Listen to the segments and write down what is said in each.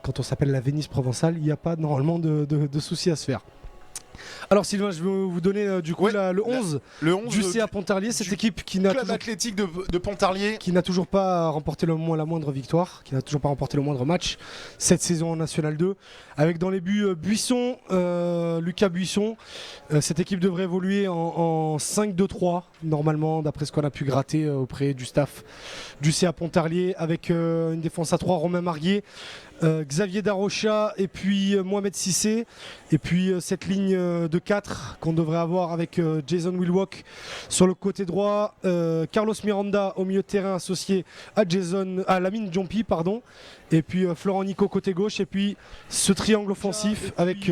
quand on s'appelle la Venise provençale, il n'y a pas normalement de soucis à se faire. Alors Sylvain, je vais vous donner du coup le 11 du CA Pontarlier, cette équipe qui n'a club athlétique de Pontarlier, qui n'a toujours pas remporté la moindre victoire, qui n'a toujours pas remporté le moindre match cette saison en National 2, avec dans les buts Buisson, Lucas Buisson. Cette équipe devrait évoluer en 5-2-3 normalement, d'après ce qu'on a pu gratter auprès du staff du CA Pontarlier, avec une défense à 3, Romain Marguier, Xavier Darocha et puis Mohamed Sissé, et puis cette ligne de 4 qu'on devrait avoir avec Jason Wilwock sur le côté droit, Carlos Miranda au milieu de terrain associé à Lamine Djompi, pardon, et puis Florent Nico côté gauche, et puis ce triangle offensif avec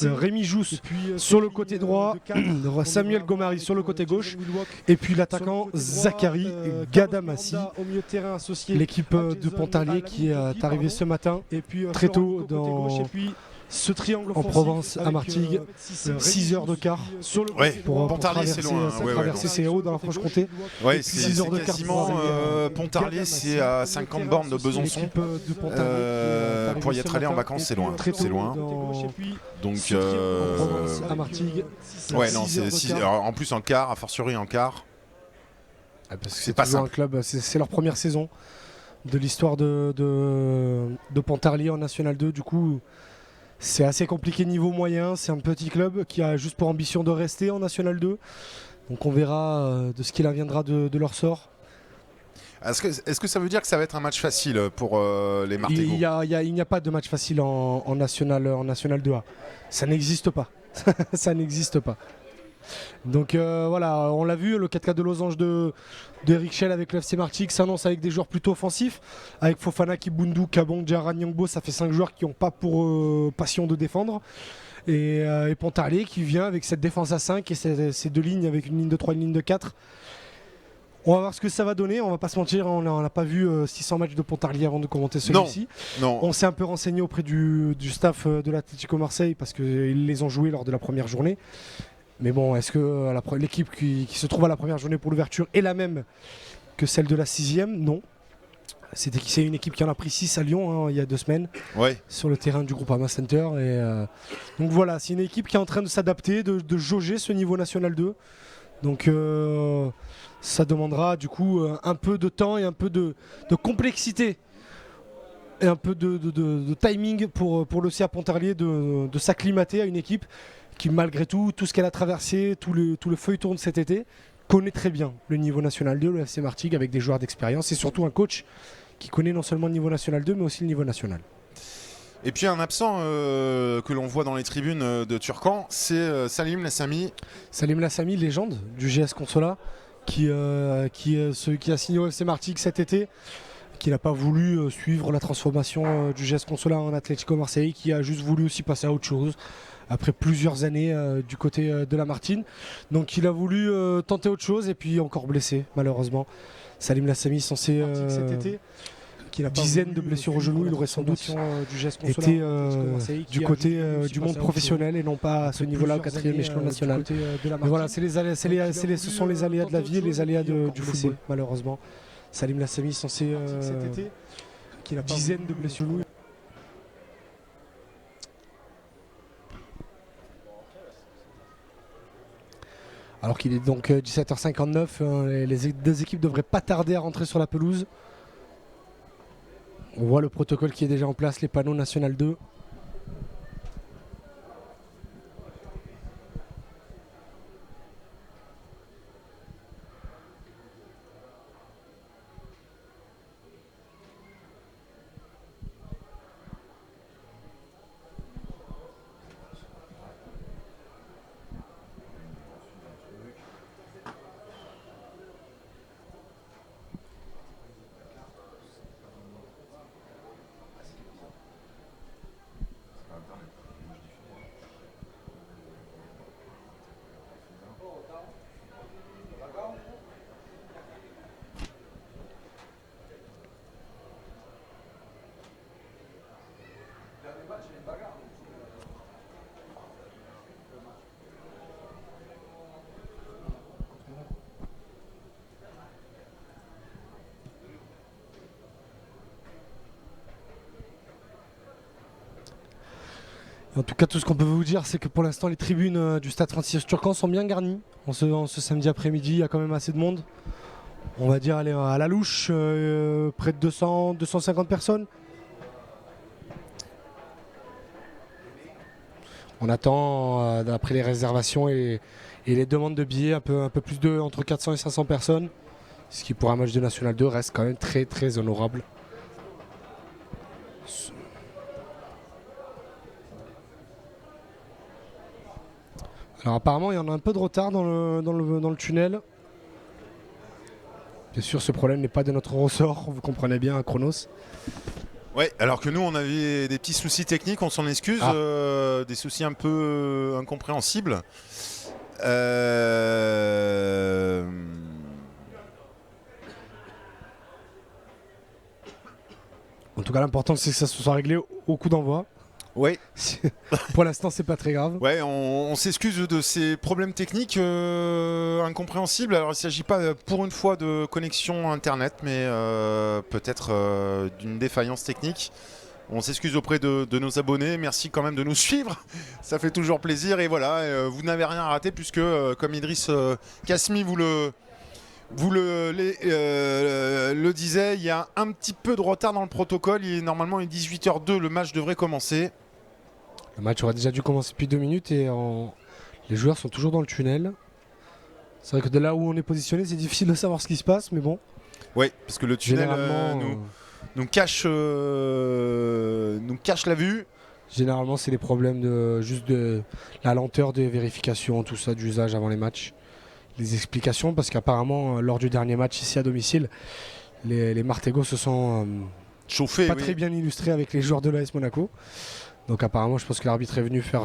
Rémi Jousse sur le côté droit, Samuel Gomari sur le côté gauche, et puis l'attaquant Zachary Gadamassi, l'équipe de Pontarlier qui est arrivée ce matin très tôt ce triangle en Provence à Martigues, 6 heures de car pour Pontarlier, c'est loin, traverser ces hauts dans la Franche-Comté. Ouais, 6 heures de car quasiment. Pontarlier, c'est à 50 bornes de Besançon. Pour y être allé en vacances, c'est loin. C'est loin. Donc, à Martigues. Ouais, non, c'est 6 heures. En plus, en car, a fortiori en car. Parce que c'est pas simple. Un club, c'est leur première saison de l'histoire de Pontarlier en National 2. Du coup, c'est assez compliqué niveau moyen. C'est un petit club qui a juste pour ambition de rester en National 2. Donc on verra de ce qu'il adviendra de leur sort. Est-ce que ça veut dire que ça va être un match facile pour les Martégots ? Il n'y a pas de match facile en National 2A. Ça n'existe pas. Ça n'existe pas. Donc voilà, on l'a vu, le 4-4 de losange d'Eric Schell avec le FC Martigues s'annonce avec des joueurs plutôt offensifs, avec Fofana, Kibundu, Kabong, Djaran Nyongbo. Ça fait 5 joueurs qui n'ont pas pour passion de défendre, et Pontarlier qui vient avec cette défense à 5 et ces deux lignes avec une ligne de 3 et une ligne de 4. On va voir ce que ça va donner, on va pas se mentir, on n'a pas vu 600 matchs de Pontarlier avant de commenter celui-ci. Non. On s'est un peu renseigné auprès du staff de l'Atlético Marseille parce qu'ils les ont joués lors de la première journée. Mais bon, est-ce que l'équipe qui se trouve à la première journée pour l'ouverture est la même que celle de la 6e ? Non. C'est une équipe qui en a pris 6 à Lyon il y a 2 semaines, sur le terrain du Groupama Center. Donc voilà, c'est une équipe qui est en train de s'adapter, de jauger ce niveau National 2. Donc ça demandera du coup un peu de temps et un peu de complexité et un peu de timing pour le CA Pontarlier de s'acclimater à une équipe qui, malgré tout ce qu'elle a traversé, tout le feuilleton de cet été, connaît très bien le niveau National 2, le FC Martigues, avec des joueurs d'expérience et surtout un coach qui connaît non seulement le niveau National 2 mais aussi le niveau national. Et puis un absent que l'on voit dans les tribunes de Turcan, c'est Salim Lassami. Salim Lassami, légende du GS Consola, qui a signé au FC Martigues cet été, qui n'a pas voulu suivre la transformation du GS Consola en Atlético Marseille, qui a juste voulu aussi passer à autre chose après plusieurs années du côté de la Martine. Donc il a voulu tenter autre chose et puis encore blessé malheureusement. Salim Lassami censé cet été, qui a dizaines de blessures au genou, il aurait sans doute été du côté du monde professionnel et non pas à ce niveau-là au 4e échelon national. Mais voilà, ce sont les aléas de la vie et les aléas du football malheureusement. Salim Lassami censé cet été, qui a dizaines de blessures au genou. Alors qu'il est donc 17h59, les deux équipes ne devraient pas tarder à rentrer sur la pelouse. On voit le protocole qui est déjà en place, les panneaux National 2. En tout cas, tout ce qu'on peut vous dire, c'est que pour l'instant, les tribunes du stade Francis Turcan sont bien garnies. En ce samedi après-midi, il y a quand même assez de monde. On va dire aller à la louche, près de 200, 250 personnes. On attend, d'après les réservations et les demandes de billets, un peu plus entre 400 et 500 personnes. Ce qui, pour un match de National 2, reste quand même très très honorable. Alors apparemment, il y en a un peu de retard dans le tunnel. Bien sûr, ce problème n'est pas de notre ressort, vous comprenez bien, Chronos. Ouais, alors que nous, on avait des petits soucis techniques, on s'en excuse, des soucis un peu incompréhensibles. En tout cas, l'important, c'est que ça se soit réglé au coup d'envoi. Ouais. Pour l'instant, c'est pas très grave. Ouais, on s'excuse de ces problèmes techniques incompréhensibles. Alors, il ne s'agit pas pour une fois de connexion Internet, mais peut-être d'une défaillance technique. On s'excuse auprès de nos abonnés. Merci quand même de nous suivre. Ça fait toujours plaisir. Et voilà, vous n'avez rien raté puisque, comme Idriss Kasmi vous le disait, il y a un petit peu de retard dans le protocole. Il est normalement 18h02, le match devrait commencer. Le match aurait déjà dû commencer depuis 2 minutes et les joueurs sont toujours dans le tunnel. C'est vrai que de là où on est positionné, c'est difficile de savoir ce qui se passe, mais bon. Oui, parce que le tunnel nous cache la vue. Généralement, c'est les problèmes de la lenteur des vérifications, tout ça, d'usage avant les matchs. Les explications, parce qu'apparemment, lors du dernier match ici à domicile, les Martégaux se sont chauffés, pas très bien illustrés avec les joueurs de l'AS Monaco. Donc apparemment, je pense que l'arbitre est venu faire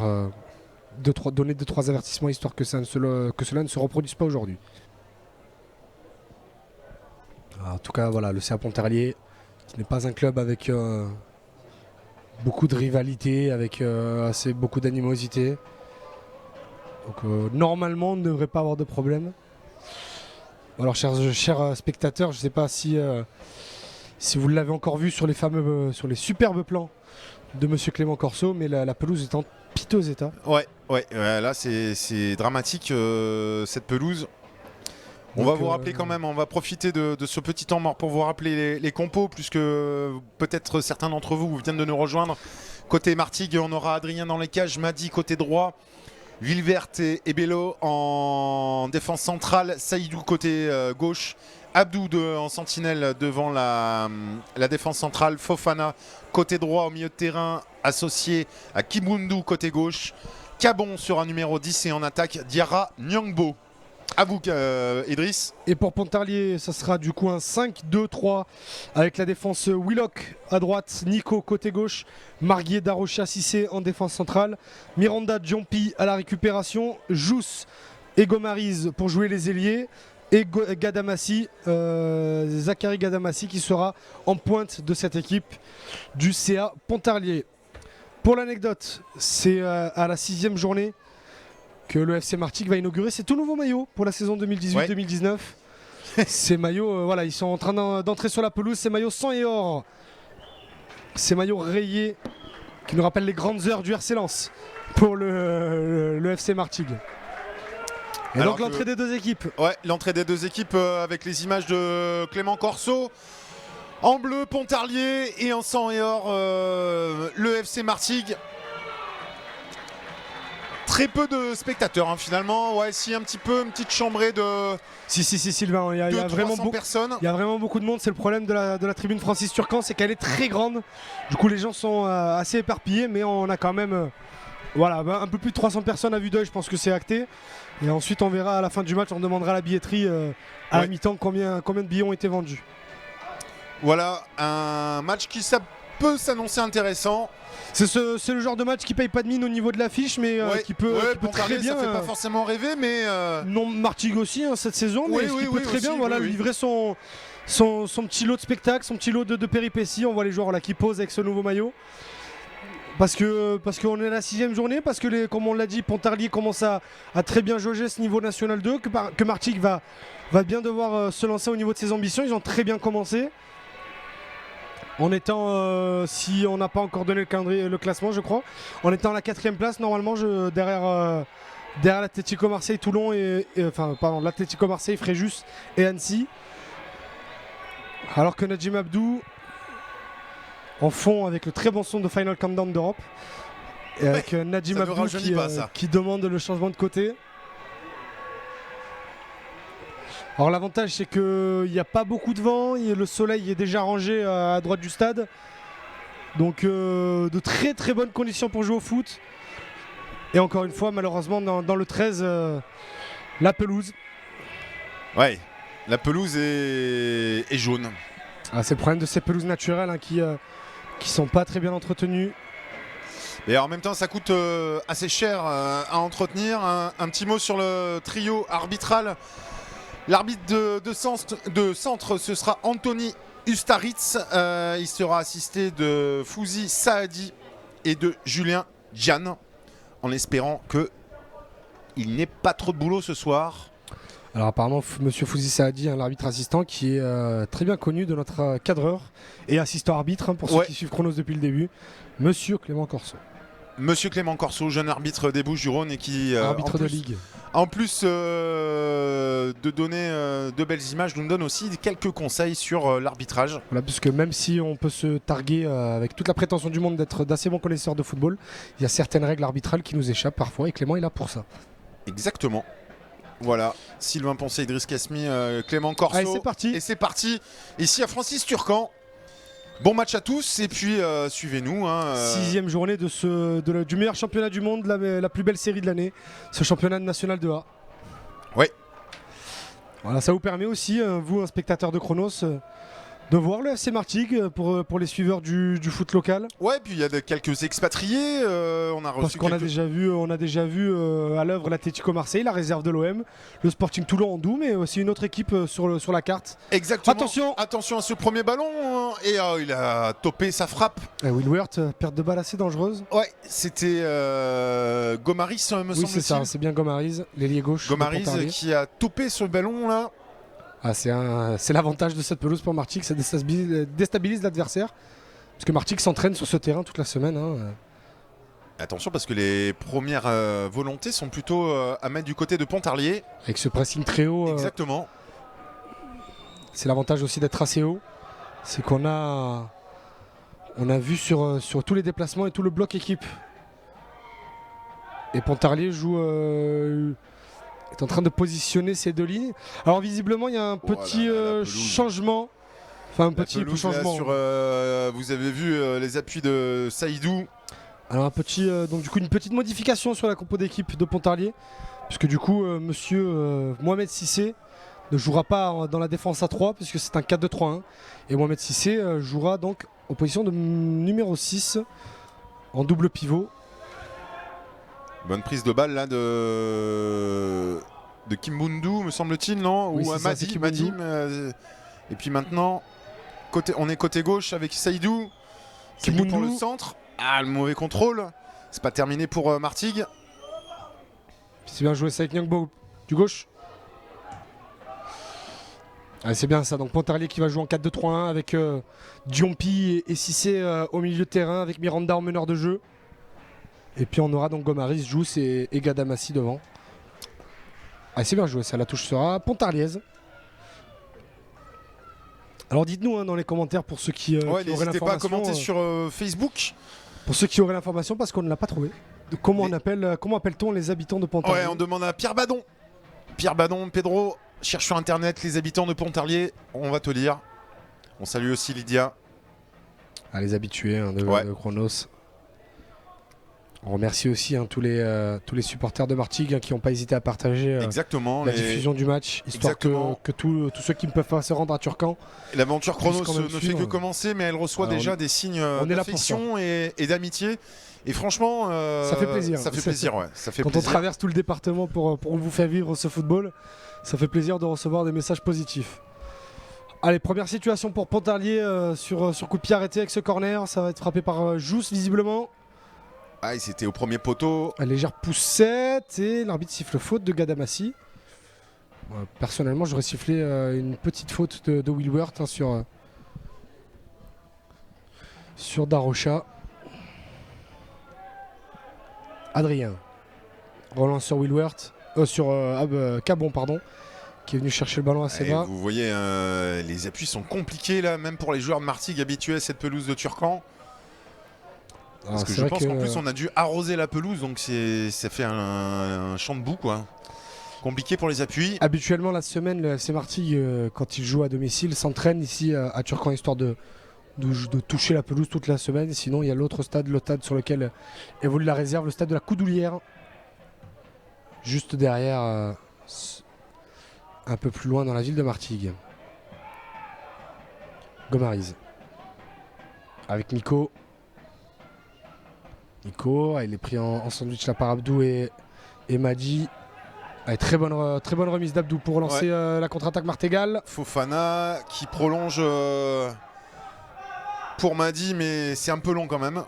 donner 2-3 avertissements histoire que cela ne se reproduise pas aujourd'hui. En tout cas, voilà, le CA Pontarlier, qui n'est pas un club avec beaucoup de rivalité, avec beaucoup d'animosité. Donc normalement, on ne devrait pas avoir de problème. Alors chers spectateurs, je ne sais pas si vous l'avez encore vu sur les superbes plans de Monsieur Clément Corso, mais la pelouse est en piteux état. Ouais, là c'est dramatique cette pelouse. On va vous rappeler quand même, on va profiter de ce petit temps mort pour vous rappeler les compos, puisque peut-être certains d'entre vous viennent de nous rejoindre. Côté Martigues, on aura Adrien dans les cages, Madi côté droit, Villeverte et Bello en défense centrale, Saïdou côté gauche, Abdou en sentinelle devant la défense centrale, Fofana côté droit au milieu de terrain associé à Kibundu côté gauche, Cabon sur un numéro 10 et en attaque Diarra Nyangbo. À vous Idriss. Et pour Pontarlier, ça sera du coup un 5-2-3 avec la défense Willock à droite, Nico côté gauche, Marguier Darocha Cissé en défense centrale, Miranda Diompi à la récupération, Jousse et Gomariz pour jouer les ailiers et Gadamassi, Zachary Gadamassi qui sera en pointe de cette équipe du CA Pontarlier. Pour l'anecdote, c'est à la 6e journée que le FC Martigues va inaugurer ses tout nouveaux maillots pour la saison 2018-2019. Ces maillots, voilà, ils sont en train d'entrer sur la pelouse, ces maillots sang et or. Ces maillots rayés qui nous rappellent les grandes heures du RC Lens pour le FC Martigues. Et alors donc l'entrée des deux équipes. Ouais, l'entrée des deux équipes avec les images de Clément Corso. En bleu, Pontarlier, et en sang et or, le FC Martigues. Très peu de spectateurs finalement, ouais, si un petit peu, une petite chambrée de... Si Sylvain, il y a vraiment personnes. Il y a vraiment beaucoup de monde, c'est le problème de la tribune Francis Turcan, c'est qu'elle est très grande. Du coup les gens sont assez éparpillés, mais on a quand même un peu plus de 300 personnes à vue d'œil, je pense que c'est acté. Et ensuite on verra à la fin du match, on demandera à la billetterie à la mi-temps combien de billets ont été vendus. Voilà, un match qui peut s'annoncer intéressant. C'est le genre de match qui paye pas de mine au niveau de l'affiche, mais qui peut très bien. Ça fait pas forcément rêver, mais non, Martigues aussi cette saison, mais qui peut très bien livrer son petit lot de spectacle, son petit lot de péripéties. On voit les joueurs là qui posent avec ce nouveau maillot. Parce qu'on est à la 6e journée, parce que comme on l'a dit, Pontarlier commence à très bien jauger ce niveau National 2, que Martigues va bien devoir se lancer au niveau de ses ambitions. Ils ont très bien commencé. En étant, si on n'a pas encore donné le classement, je crois, en étant à la 4e place, normalement, derrière l'Atlético Marseille, Toulon l'Atlético Marseille, Fréjus et Annecy. Alors que Najim Abdou, en fond avec le très bon son de Final Countdown d'Europe, et avec Najim Abdou qui demande le changement de côté. Alors l'avantage c'est qu'il n'y a pas beaucoup de vent, le soleil est déjà rangé à droite du stade. Donc de très très bonnes conditions pour jouer au foot. Et encore une fois malheureusement dans le 13, la pelouse. Ouais, la pelouse est jaune. Ah, c'est le problème de ces pelouses naturelles qui sont pas très bien entretenues. Et en même temps ça coûte assez cher à entretenir. Un petit mot sur le trio arbitral. L'arbitre de centre, ce sera Anthony Ustaritz. Il sera assisté de Fouzi Saadi et de Julien Diane, en espérant qu'il n'ait pas trop de boulot ce soir. Alors apparemment, monsieur Fouzi Saadi, l'arbitre assistant, qui est très bien connu de notre cadreur et assistant arbitre, pour ceux qui suivent Chronos depuis le début, monsieur Clément Corso. Monsieur Clément Corso, jeune arbitre des Bouches-du-Rhône et qui arbitre de ligue. En plus de donner de belles images, nous donne aussi quelques conseils sur l'arbitrage. Voilà, puisque même si on peut se targuer avec toute la prétention du monde d'être d'assez bons connaisseurs de football, il y a certaines règles arbitrales qui nous échappent parfois et Clément est là pour ça. Exactement. Voilà, Sylvain Poncet, Idriss Kasmi, Clément Corso. Allez, c'est parti. Et c'est parti. Ici à Francis Turcan. Bon match à tous et puis suivez-nous. 6e journée du meilleur championnat du monde, la plus belle série de l'année, ce championnat national de A. Oui. Voilà, ça vous permet aussi, vous, un spectateur de Chronos, de voir le FC Martigues pour les suiveurs du foot local. Ouais, puis il y a quelques expatriés. Parce qu'on a déjà vu à l'œuvre l'Atlético Marseille, la réserve de l'OM, le Sporting Toulon en doux, mais aussi une autre équipe sur la carte. Exactement. Attention à ce premier ballon. Et il a topé sa frappe. Will Weert, perte de balle assez dangereuse. Ouais, c'était Gomaris, me semble-t-il. Oui, c'est ça, c'est bien Gomaris, l'ailier gauche. Gomaris qui a topé ce ballon là. Ah, c'est l'avantage de cette pelouse pour Martigues, ça déstabilise l'adversaire. Parce que Martigues s'entraîne sur ce terrain toute la semaine. Attention parce que les premières volontés sont plutôt à mettre du côté de Pontarlier. Avec ce pressing très haut. Exactement. C'est l'avantage aussi d'être assez haut. C'est qu'on a vu sur tous les déplacements et tout le bloc équipe. Et Pontarlier est en train de positionner ces deux lignes. Alors visiblement il y a un petit changement. Enfin un petit changement. Vous avez vu les appuis de Saïdou. Alors donc du coup une petite modification sur la compo d'équipe de Pontarlier. Puisque du coup monsieur Mohamed Sissé ne jouera pas dans la défense à 3 puisque c'est un 4-2-3-1. Et Mohamed Sissé jouera donc en position de numéro 6 en double pivot. Bonne prise de balle là de Kimbundu, me semble-t-il, non? Oui, ou Madim. Et puis maintenant, on est côté gauche avec Saïdou. Saïdou pour le centre. Ah, le mauvais contrôle. C'est pas terminé pour Martigues. C'est bien joué, Saïd Nyangbo du gauche. Ah, c'est bien ça, donc Pontarlier qui va jouer en 4-2-3-1 avec Diompi et Cissé au milieu de terrain avec Miranda en meneur de jeu. Et puis on aura donc Gomaris, Jousse et Gadamassi devant. Ah, c'est bien joué, ça, la touche sera Pontarliez. Alors dites-nous dans les commentaires pour ceux qui auraient l'information. N'hésitez pas à commenter sur Facebook. Pour ceux qui auraient l'information parce qu'on ne l'a pas trouvé. Comment appelle-t-on les habitants de Pontarlier? Ouais, on demande à Pierre Badon. Pierre Badon, Pedro, cherche sur internet les habitants de Pontarlier, on va te lire. On salue aussi Lydia. Ah, les habitués de Chronos. On remercie aussi tous les supporters de Martigues qui n'ont pas hésité à partager la diffusion du match, histoire que tous ceux qui ne peuvent pas se rendre à Turcan. L'aventure Chronos ne fait que commencer, mais elle reçoit déjà des signes d'affection et d'amitié. Et franchement, ça fait plaisir. Ça fait plaisir, ouais. Quand on traverse tout le département pour vous faire vivre ce football, ça fait plaisir de recevoir des messages positifs. Allez, première situation pour Pontarlier sur coup de pied arrêté avec ce corner. Ça va être frappé par Jousse visiblement. Ah, c'était au premier poteau. Une légère poussette et l'arbitre siffle faute de Gadamassi. Personnellement, j'aurais sifflé une petite faute de Will Weert sur sur Darocha. Adrien. Relance sur Wilworth. Sur Cabon, pardon. Qui est venu chercher le ballon assez bas. Vous voyez, les appuis sont compliqués là, même pour les joueurs de Martigues habitués à cette pelouse de Turcan. Parce que je pense qu'en plus on a dû arroser la pelouse, donc ça fait un champ de boue quoi. Compliqué pour les appuis. Habituellement la semaine, le FC Martigues, quand il joue à domicile, s'entraîne ici à Turcan, histoire de toucher la pelouse toute la semaine. Sinon il y a l'autre stade, le stade sur lequel évolue la réserve, le stade de la Coudoulière. Juste derrière, un peu plus loin dans la ville de Martigues. Gomariz. Avec Nico. Nico, il est pris en sandwich là par Abdou et Madi. Allez, très bonne remise d'Abdou pour lancer la contre-attaque Martégal. Fofana qui prolonge pour Madi, mais c'est un peu long quand même.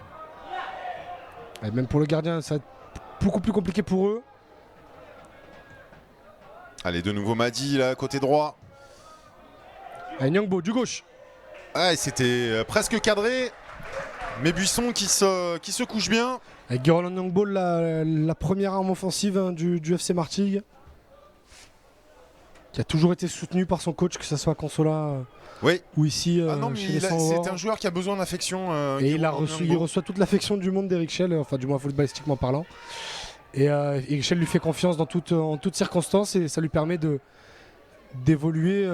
Et même pour le gardien, ça va être beaucoup plus compliqué pour eux. Allez, de nouveau Madi là, côté droit. Allez, Nyangbo du gauche. Ah, c'était presque cadré. Mais Buisson qui se couche bien. Avec Guerrero Nyangbo, la première arme offensive du FC Martigues. Qui a toujours été soutenu par son coach, que ce soit à Consola ou ici chez les c'est un joueur qui a besoin d'affection. Et il reçoit toute l'affection du monde d'Eric Schell, enfin du moins footballistiquement parlant. Et Eric Schell lui fait confiance en toutes circonstances et ça lui permet d'évoluer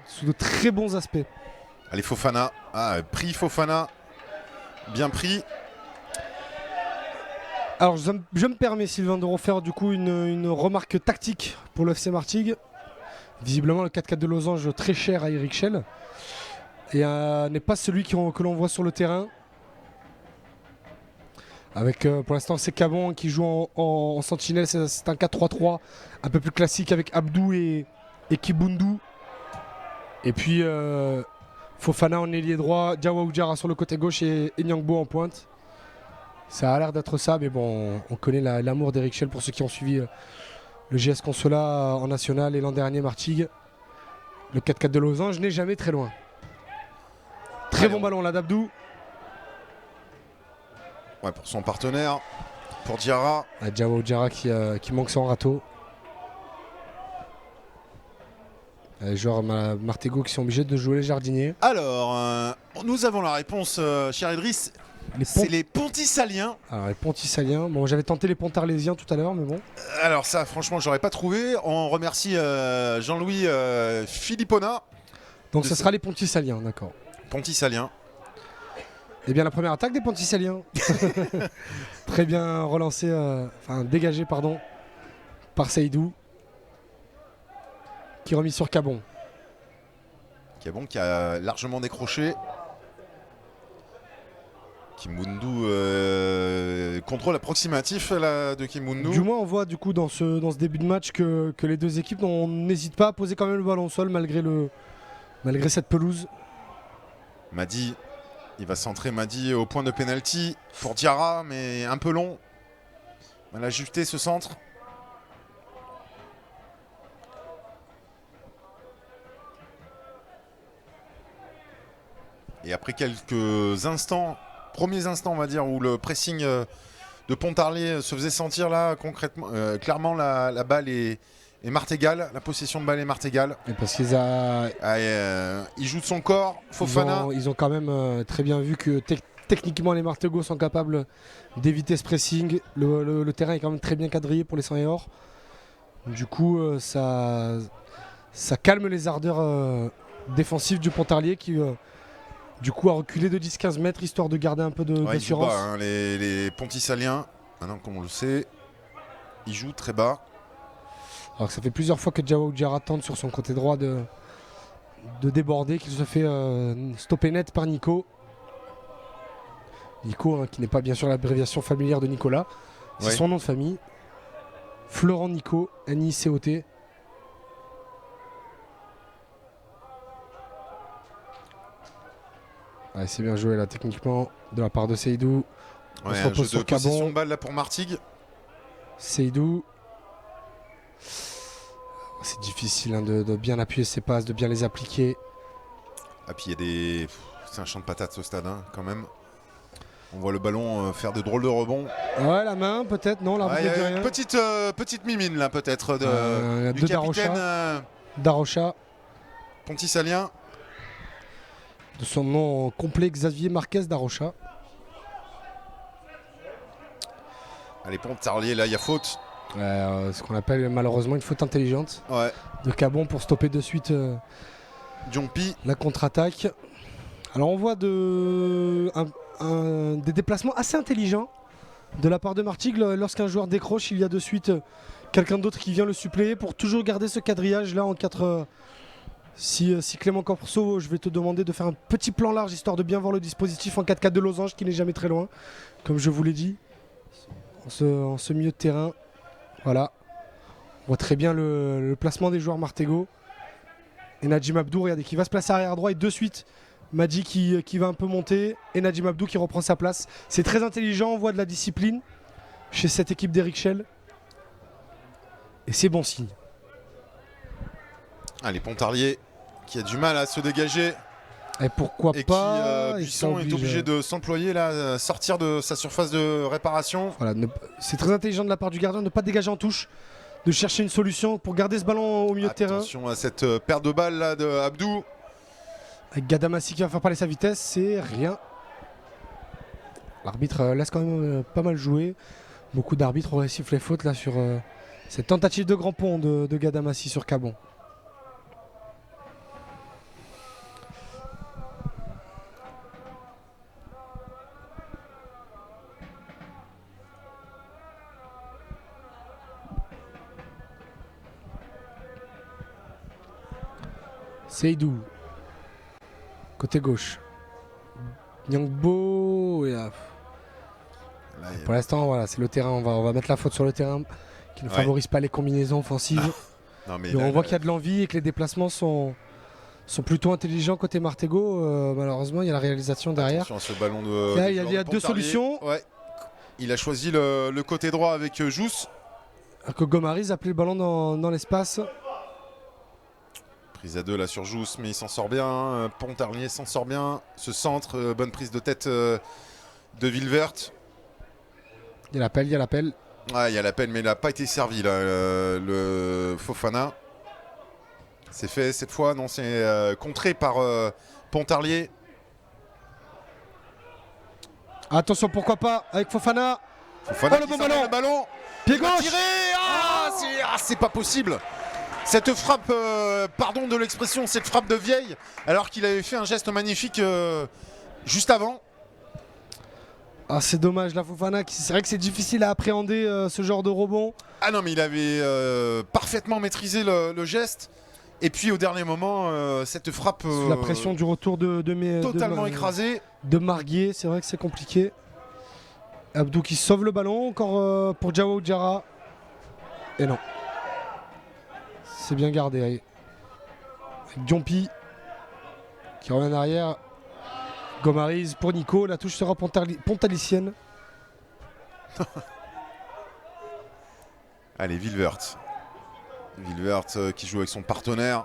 sous de très bons aspects. Allez, Fofana. Pris Fofana. Bien pris. Alors je me permets, Sylvain, de refaire du coup une remarque tactique pour le FC Martigues. Visiblement le 4-4 de Losange, très cher à Eric Schell, et n'est pas celui que l'on voit sur le terrain. Avec pour l'instant c'est Cabon qui joue en sentinelle, c'est un 4-3-3 un peu plus classique avec Abdou et Kibundu. Et puis Fofana en ailier droit, Diawa Oudjara sur le côté gauche et Nyangbo en pointe. Ça a l'air d'être ça, mais bon, on connaît l'amour d'Eric Schell pour ceux qui ont suivi le GS Consola en national et l'an dernier Martigues. Le 4-4 de Losange n'est jamais très loin. Très bon ballon là d'Abdou. Ouais, pour son partenaire, pour Diarra. Diawa Oudjara qui manque son râteau. Les joueurs Martégo qui sont obligés de jouer les jardiniers. Alors, nous avons la réponse, cher Idriss. C'est les Pontissaliens. Alors les Pontissaliens. Bon, j'avais tenté les Pontarlésiens tout à l'heure, mais bon. Alors ça, franchement, j'aurais pas trouvé. On remercie Jean-Louis Philippona. Donc ça sera les Pontissaliens, d'accord. Pontissaliens. Eh bien la première attaque des Pontissaliens. Très bien relancé, dégagé pardon, par Seydou. Qui remis sur Cabon. Cabon qui a largement décroché. Kimbundu contrôle approximatif là, de Kimbundu. Du moins on voit du coup dans ce début de match que les deux équipes n'hésitent pas à poser quand même le ballon au sol malgré cette pelouse. Madi, il va centrer Madi au point de pénalty pour Diarra, mais un peu long. Mal ajusté ce centre. Et après quelques instants, premiers instants on va dire, où le pressing de Pontarlier se faisait sentir là concrètement, clairement la balle est Martégal, la possession de balle est Martégal. Et parce qu'ils il joue de son corps, Fofana. Ils ont quand même très bien vu que techniquement les Martegos sont capables d'éviter ce pressing. Le terrain est quand même très bien quadrillé pour les 100 et or. Du coup ça calme les ardeurs défensives du Pontarlier qui du coup a reculé de 10-15 mètres histoire de garder un peu d'assurance. Hein, les Pontissaliens, maintenant comme on le sait, ils jouent très bas. Alors que ça fait plusieurs fois que Diawa Oudjara tente sur son côté droit de déborder, qu'il se fait stopper net par Nico. Nico, qui n'est pas bien sûr l'abréviation familière de Nicolas, c'est son nom de famille. Florent Nico, N-I-C-O-T. Ouais, c'est bien joué là techniquement de la part de Seydou. On se repose sur possession de balle là pour Martigues. Seydou. C'est difficile hein, de bien appuyer ses passes, de bien les appliquer. Ah puis c'est un champ de patates ce stade hein, quand même. On voit le ballon faire de drôles de rebonds. Ouais, la main peut-être, non, l'arbitre ne dit rien. Petite mimine là peut-être du capitaine Darocha. Pontisalien. De son nom complet, Xavier Marquez Darocha. Allez, Pontarlier, là il y a faute. Ce qu'on appelle malheureusement une faute intelligente de Cabon pour stopper de suite Diompi. La contre-attaque. Alors on voit des déplacements assez intelligents de la part de Martigues. Lorsqu'un joueur décroche, il y a de suite quelqu'un d'autre qui vient le suppléer pour toujours garder ce quadrillage là en 4. Si Clément Corso, je vais te demander de faire un petit plan large histoire de bien voir le dispositif en 4-4 de losange qui n'est jamais très loin, comme je vous l'ai dit, en ce milieu de terrain. Voilà, on voit très bien le placement des joueurs Martégo. Et Najim Abdou, regardez, qui va se placer arrière droit et de suite Madi qui va un peu monter et Najim Abdou qui reprend sa place. C'est très intelligent, on voit de la discipline chez cette équipe d'Eric Schell. Et c'est bon signe. Allez, Pontarlier qui a du mal à se dégager. Et pourquoi pas Buisson est obligé de s'employer là, sortir de sa surface de réparation. Voilà, c'est très intelligent de la part du gardien de ne pas dégager en touche, de chercher une solution pour garder ce ballon au milieu de terrain. Attention à cette perte de balle là de Abdou. Avec Gadamassi qui va faire parler sa vitesse, c'est rien. L'arbitre laisse quand même pas mal jouer. Beaucoup d'arbitres auraient sifflé faute là sur cette tentative de grand pont de Gadamassi sur Cabon. Seydou, côté gauche. Nyangbo. Pour l'instant, voilà, c'est le terrain. On va mettre la faute sur le terrain qui ne favorise pas les combinaisons offensives. Non, mais on voit qu'il y a de l'envie et que les déplacements sont plutôt intelligents côté Martégo. Malheureusement, il y a la réalisation derrière. Attention à ce ballon il y a deux solutions. Ouais. Il a choisi le côté droit avec Jousse. Alors que Gomariz a appelé le ballon dans l'espace. Prise à 2 là sur Jousse, mais il s'en sort bien. Pontarlier s'en sort bien. Ce centre, bonne prise de tête de Vilverte. Il y a l'appel, Il y a l'appel, mais il n'a pas été servi là, le Fofana. C'est fait cette fois, non, c'est contré par Pontarlier. Attention, pourquoi pas avec Fofana. Fofana le bon ballon. Pied gauche. C'est pas possible. Cette frappe, pardon de l'expression, cette frappe de vieille, alors qu'il avait fait un geste magnifique juste avant. Ah, c'est dommage, la Fofana, c'est vrai que c'est difficile à appréhender ce genre de rebond. Ah non, mais il avait parfaitement maîtrisé le geste. Et puis au dernier moment, cette frappe... Sous la pression du retour totalement écrasé. De Marguier, c'est vrai que c'est compliqué. Abdou qui sauve le ballon, encore pour Diao Diarra. Et non. C'est bien gardé. Avec Diompi qui revient en arrière. Gomariz pour Nico. La touche sera pontalicienne. Allez, Vilverte. Vilverte qui joue avec son partenaire.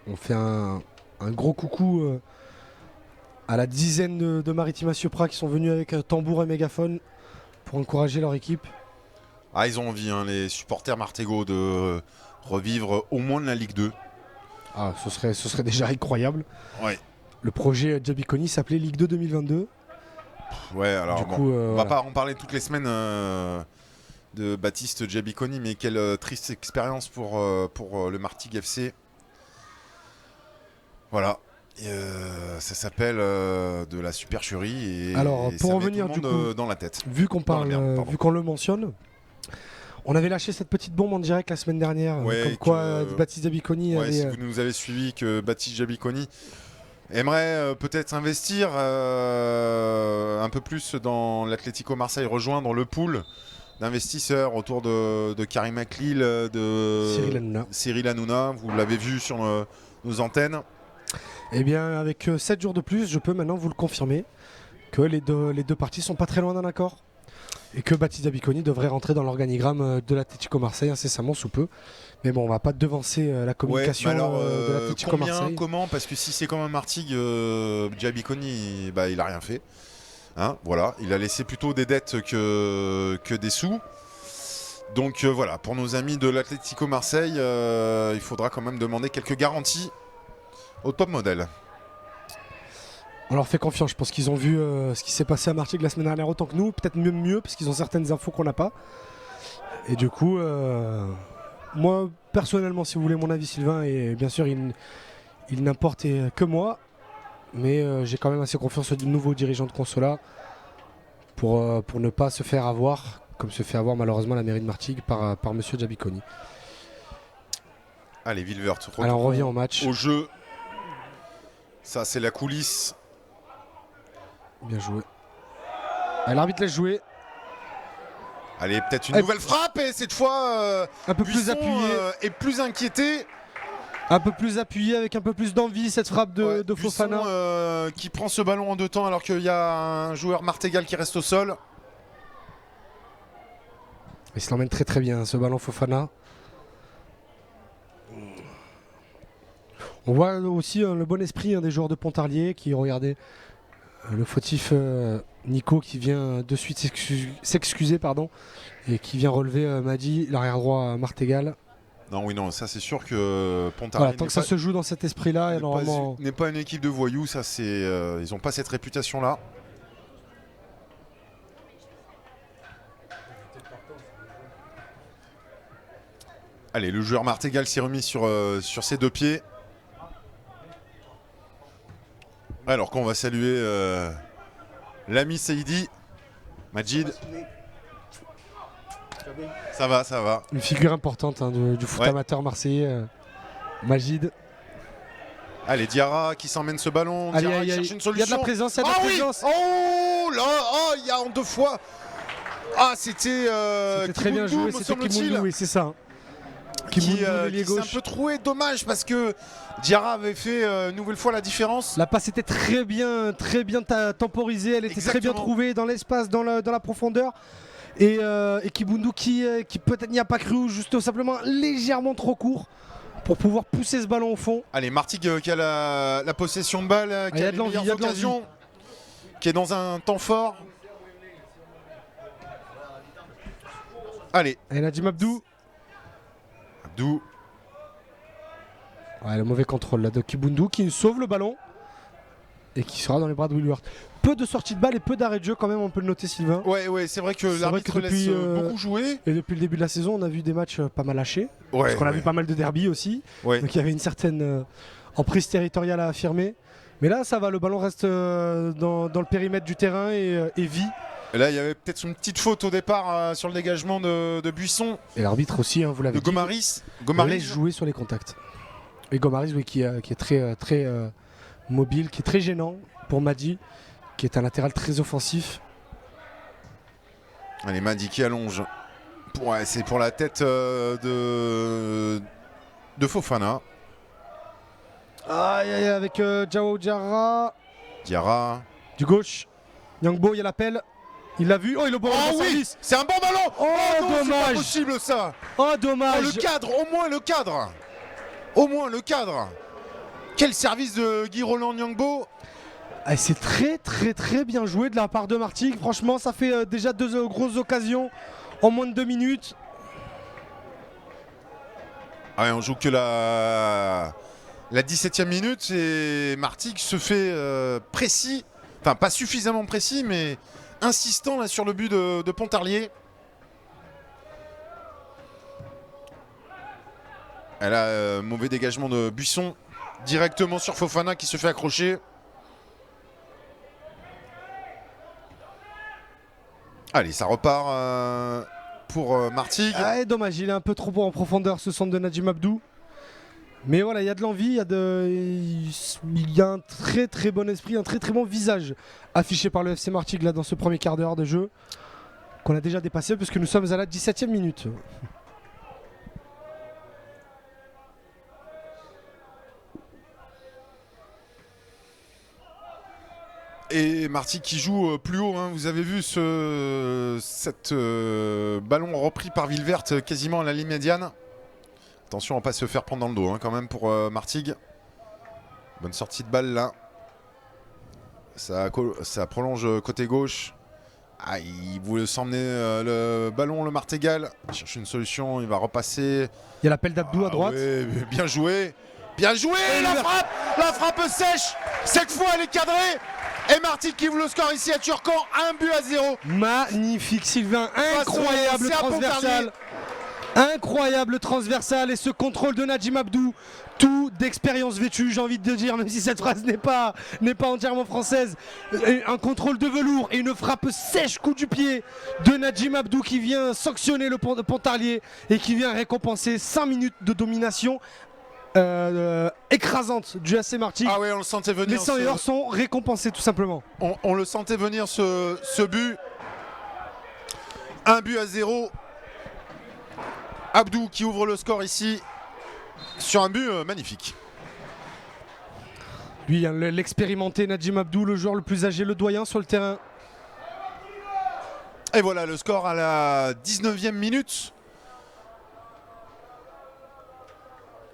On fait un gros coucou à la dizaine de Maritime Supra qui sont venus avec tambour et mégaphone pour encourager leur équipe. Ah, ils ont envie, hein, les supporters Martégo, de revivre au moins de la Ligue 2. Ah, ce serait déjà incroyable. Ouais. Le projet Jabiconi s'appelait Ligue 2 2022. Ouais, alors du coup, on va pas en parler toutes les semaines de Baptiste Jabiconi, mais quelle triste expérience pour le Martigues FC. Voilà. Ça s'appelle de la supercherie. Alors, pour revenir du coup, dans la tête. Vu qu'on le mentionne, on avait lâché cette petite bombe en direct la semaine dernière, comme quoi Baptiste Jabiconi avait... Si vous nous avez suivi, que Baptiste Jabiconi aimerait peut-être investir un peu plus dans l'Atlético Marseille, rejoindre le pool d'investisseurs autour de Karim Aklil, de Cyril Hanouna. Vous l'avez vu sur nos antennes. Eh bien, avec 7 jours de plus, je peux maintenant vous le confirmer que les deux parties sont pas très loin d'un accord. Et que Baptista Bicconi devrait rentrer dans l'organigramme de l'Atlético Marseille incessamment sous peu. Mais bon, on va pas devancer la communication de l'Atlético Marseille. Comment? Parce que si c'est comme un Martigues, Bicconi, il a rien fait. Hein, voilà, il a laissé plutôt des dettes que des sous. Donc voilà, pour nos amis de l'Atlético Marseille, il faudra quand même demander quelques garanties au top modèle. On leur fait confiance, je pense qu'ils ont vu ce qui s'est passé à Martigues la semaine dernière autant que nous, peut-être mieux parce qu'ils ont certaines infos qu'on n'a pas. Et du coup, moi personnellement, si vous voulez mon avis Sylvain, et bien sûr il n'importe que moi, mais j'ai quand même assez confiance au nouveau dirigeant de Consola pour ne pas se faire avoir, comme se fait avoir malheureusement la mairie de Martigues par monsieur Bicconi. Allez, Vilvert, alors on revient au match. Au jeu. Ça c'est la coulisse. Bien joué. L'arbitre laisse jouer. Allez, peut-être une nouvelle frappe et cette fois un peu Buisson, plus appuyé et plus inquiété. Un peu plus appuyé avec un peu plus d'envie cette frappe de Fofana. Buisson, qui prend ce ballon en 2 temps alors qu'il y a un joueur Martegal qui reste au sol. Il se l'emmène très très bien ce ballon Fofana. On voit aussi le bon esprit des joueurs de Pontarlier qui regardaient le fautif Nico qui vient de suite s'excuser et qui vient relever Madi, l'arrière droit Martegal. Non, ça c'est sûr que Pontarlier. Voilà, tant que ça se joue dans cet esprit-là, n'est pas une équipe de voyous, ça c'est, ils n'ont pas cette réputation-là. Allez, le joueur Martegal s'est remis sur ses 2 pieds. Alors qu'on va saluer l'ami Saïdi, Majid. Ça va. Une figure importante du foot amateur marseillais, Majid. Allez, Diarra qui s'emmène ce ballon. Diarra qui cherche une solution. Il y a de la présence, il y a de la présence. Oui, oh là, il y a en 2 fois. Ah, c'était très bien joué, c'était Kimoundou, oui, c'est ça. Qui s'est un peu troué, dommage parce que Diarra avait fait une nouvelle fois la différence. La passe était très bien temporisée, elle était très bien trouvée dans l'espace, dans la profondeur. Et Kimoundou qui peut-être n'y a pas cru, ou juste simplement légèrement trop court pour pouvoir pousser ce ballon au fond. Allez, Martigues qui a la possession de balle, qui a les meilleures occasions, qui est dans un temps fort. Allez. Et Nadim Abdou. Ouais, le mauvais contrôle là de Kimoundou qui sauve le ballon et qui sera dans les bras de Will Hurt. Peu de sorties de balle et peu d'arrêts de jeu quand même, on peut le noter Sylvain. Ouais, c'est vrai que l'arbitre laisse beaucoup jouer. Et depuis le début de la saison, on a vu des matchs pas mal hachés. Parce qu'on a vu pas mal de derbies aussi. Ouais. Donc il y avait une certaine emprise territoriale à affirmer. Mais là, ça va, le ballon reste dans le périmètre du terrain et vit. Et là, il y avait peut-être une petite faute au départ sur le dégagement de Buisson. Et l'arbitre aussi, vous l'avez dit. De Gomaris. Laisse jouer sur les contacts. Et Gomaris, oui, qui est très mobile, qui est très gênant pour Madi, qui est un latéral très offensif. Allez, Madi qui allonge. C'est pour la tête de Fofana. Aïe, avec Diao Diarra. Du gauche. Nyangbo, il y a l'appel. Il l'a vu. Oh, il le bon service. C'est un bon ballon. Oh, non, dommage. c'est pas possible ça. Oh, dommage. Oh, le cadre, au moins le cadre. Quel service de Guy Roland Nyangbo. C'est très bien joué de la part de Martigues. Franchement, ça fait déjà 2 grosses occasions en moins de 2 minutes. Ouais, on joue que la 17e minute et Martigues se fait précis. Enfin, pas suffisamment précis, mais insistant là sur le but de Pontarlier. Elle a mauvais dégagement de Buisson directement sur Fofana qui se fait accrocher. Allez, ça repart pour Martigues. Dommage, il est un peu trop en profondeur ce centre de Nadim Abdou. Mais voilà, il y a de l'envie, il y a un très bon esprit, un très bon visage affiché par le FC Martigues là dans ce premier quart d'heure de jeu qu'on a déjà dépassé puisque nous sommes à la 17e minute. Et Martigues qui joue plus haut, hein. Vous avez vu cet ballon repris par Villeverte quasiment à la ligne médiane. Attention à ne pas se faire prendre dans le dos hein, quand même pour Martigues. Bonne sortie de balle là. Ça prolonge côté gauche. Ah, il voulait s'emmener le ballon, le Martégal. Il cherche une solution, il va repasser. Il y a l'appel d'Abdou à droite. Ouais, bien joué. Bien joué, la frappe sèche. Cette fois elle est cadrée. Et Martigues qui ouvre le score ici à Turcan, 1-0. Magnifique Sylvain, incroyable transversal. Incroyable transversal et ce contrôle de Najim Abdou, tout d'expérience vécue, j'ai envie de dire, même si cette phrase n'est pas entièrement française. Un contrôle de velours et une frappe sèche, coup du pied de Najim Abdou qui vient sanctionner le Pontarlier et qui vient récompenser 5 minutes de domination écrasante du AC Martigues. Ah ouais, on le sentait venir. Les 100 heures sont récompensés tout simplement. On le sentait venir ce but. 1-0. Abdou qui ouvre le score ici sur un but magnifique. Lui, l'expérimenté Najim Abdou, le joueur le plus âgé, le doyen sur le terrain. Et voilà le score à la 19e minute.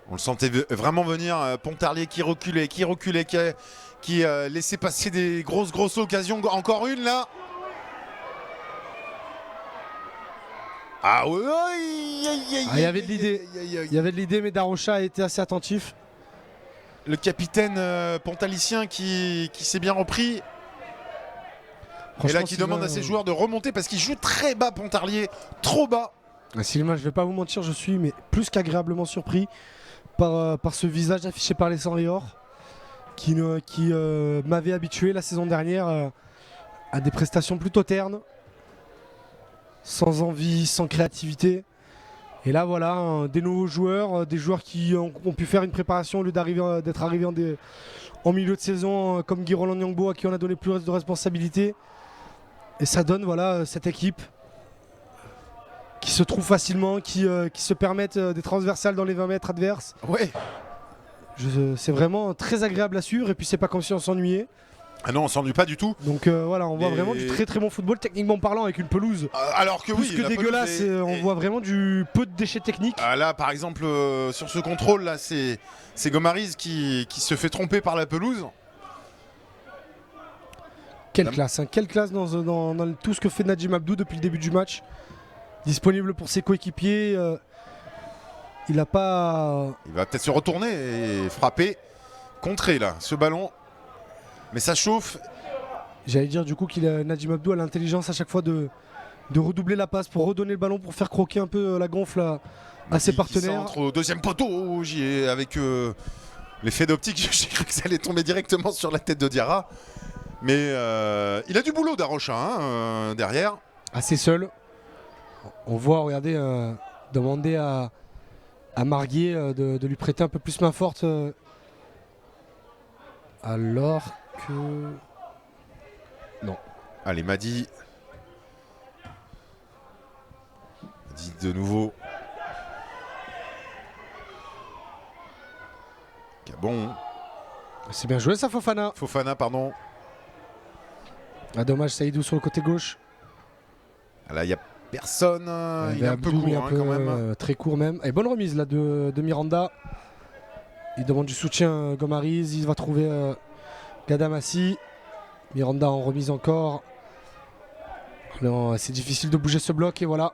On le sentait vraiment venir. Pontarlier qui reculait, qui laissait passer des grosses occasions. Encore une là. Ah oui, il y avait de l'idée. Il y avait de l'idée, mais Darocha a été assez attentif. Le capitaine pontalicien qui s'est bien repris. Et là qui demande à ses joueurs de remonter parce qu'il joue très bas Pontarlier, trop bas. Sylvain, je vais pas vous mentir, je suis mais plus qu'agréablement surpris par ce visage affiché par les 100 et or qui m'avait habitué la saison dernière à des prestations plutôt ternes, sans envie, sans créativité. Et là voilà, des nouveaux joueurs, des joueurs qui ont pu faire une préparation au lieu d'être arrivés en milieu de saison comme Guy Roland Nyangbo à qui on a donné plus de responsabilités. Et ça donne voilà cette équipe qui se trouve facilement, qui se permettent des transversales dans les 20 mètres adverses. Ouais. C'est vraiment très agréable à suivre et puis c'est pas comme si on s'ennuyait. Ah non, on s'ennuie pas du tout. Donc voilà, on voit vraiment du très très bon football techniquement parlant avec une pelouse. Alors que plus oui, que dégueulasse, on voit vraiment du peu de déchets techniques. Là par exemple sur ce contrôle là, c'est Gomariz qui se fait tromper par la pelouse. Quelle classe, hein, quelle classe dans tout ce que fait Najim Abdou depuis le début du match. Disponible pour ses coéquipiers. Il va peut-être se retourner et frapper, contrer là ce ballon. Mais ça chauffe. J'allais dire du coup Najim Abdou a l'intelligence à chaque fois de redoubler la passe pour redonner le ballon pour faire croquer un peu la gonfle à ses partenaires. Centre au deuxième poteau, avec l'effet d'optique, j'ai cru que ça allait tomber directement sur la tête de Diarra. Mais il a du boulot Darocha derrière. Assez seul. On voit, regardez, demander à Marguier de lui prêter un peu plus main forte. Alors que... Non. Allez, Madi de nouveau. Bon. C'est bien joué ça, Fofana. Fofana, pardon. Ah, dommage, Saïdou sur le côté gauche. Là, il n'y a personne. Il est un peu court quand même. Très court même. Et bonne remise là de Miranda. Il demande du soutien Gomariz. Il va trouver Gadamassi. Miranda en remise encore. Non, c'est difficile de bouger ce bloc et voilà.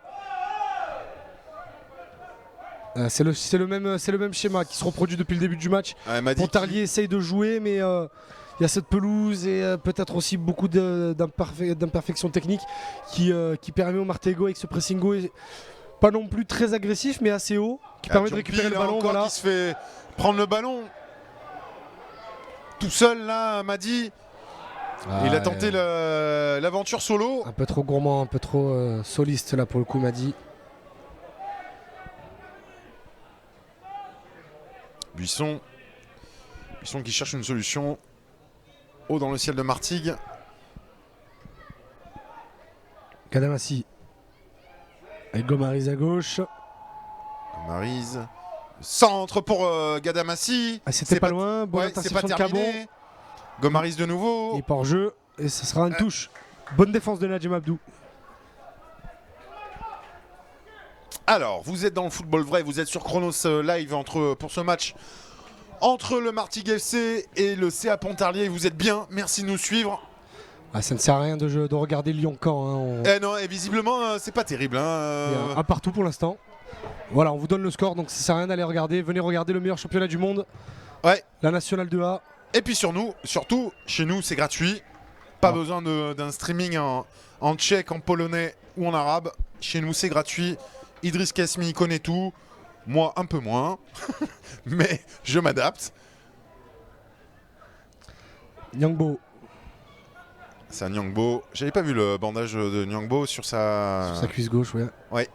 C'est le même schéma qui se reproduit depuis le début du match. Pontarlier essaye de jouer, mais il y a cette pelouse et peut-être aussi beaucoup d'imperfections techniques qui permet au Martego avec ce pressing haut, pas non plus très agressif, mais assez haut, qui permet de récupérer le ballon. Voilà. Qui se fait prendre le ballon tout seul là, Madi. Il a tenté l'aventure solo. Un peu trop gourmand, un peu trop soliste là pour le coup, Madi. Buisson qui cherche une solution. Haut dans le ciel de Martigues. Gadamassi. Avec Gomariz à gauche. Gomariz. Centre pour Gadamassi. C'était pas loin. Bonne interception de Cabon. Gomariz de nouveau. Il est pas hors jeu. et ce sera une touche. Bonne défense de Nadjim Abdou. Alors, vous êtes dans le football vrai, vous êtes sur Chronos Live pour ce match entre le Martigues FC et le CA Pontarlier. Vous êtes bien, merci de nous suivre. Ah, ça ne sert à rien de regarder Lyon-Caen. Hein, non, et visiblement, c'est pas terrible. Hein, un partout pour l'instant. Voilà, on vous donne le score, donc ça sert à rien d'aller regarder. Venez regarder le meilleur championnat du monde. Ouais. La Nationale 2A. Et puis surtout, chez nous, c'est gratuit. Pas besoin d'un streaming en tchèque, en polonais ou en arabe. Chez nous, c'est gratuit. Idriss Kasmi connaît tout. Moi, un peu moins. Mais je m'adapte. Nyangbo. C'est un Nyangbo. J'avais pas vu le bandage de Nyangbo sur sa cuisse gauche, ouais. Ouais.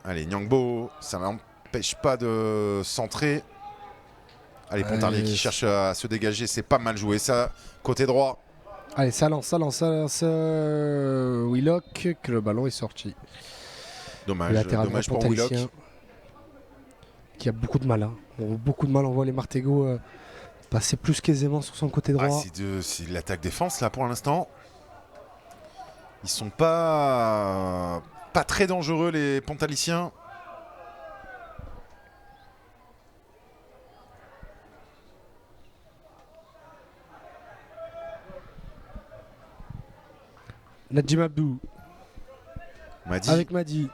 Allez, Nyangbo, ça n'empêche pas de centrer. Allez, Pontarlier qui cherche à se dégager. C'est pas mal joué, ça. Côté droit. Allez, ça lance. Willock, que le ballon est sorti. Dommage pour Willock. Qui a beaucoup de mal. Hein. Beaucoup de mal, on voit les Martégots passer plus qu'aisément sur son côté droit. C'est de l'attaque-défense là pour l'instant. Ils sont pas très dangereux les Pontaliciens. Nadjim Abdou. Madi. Avec Madi.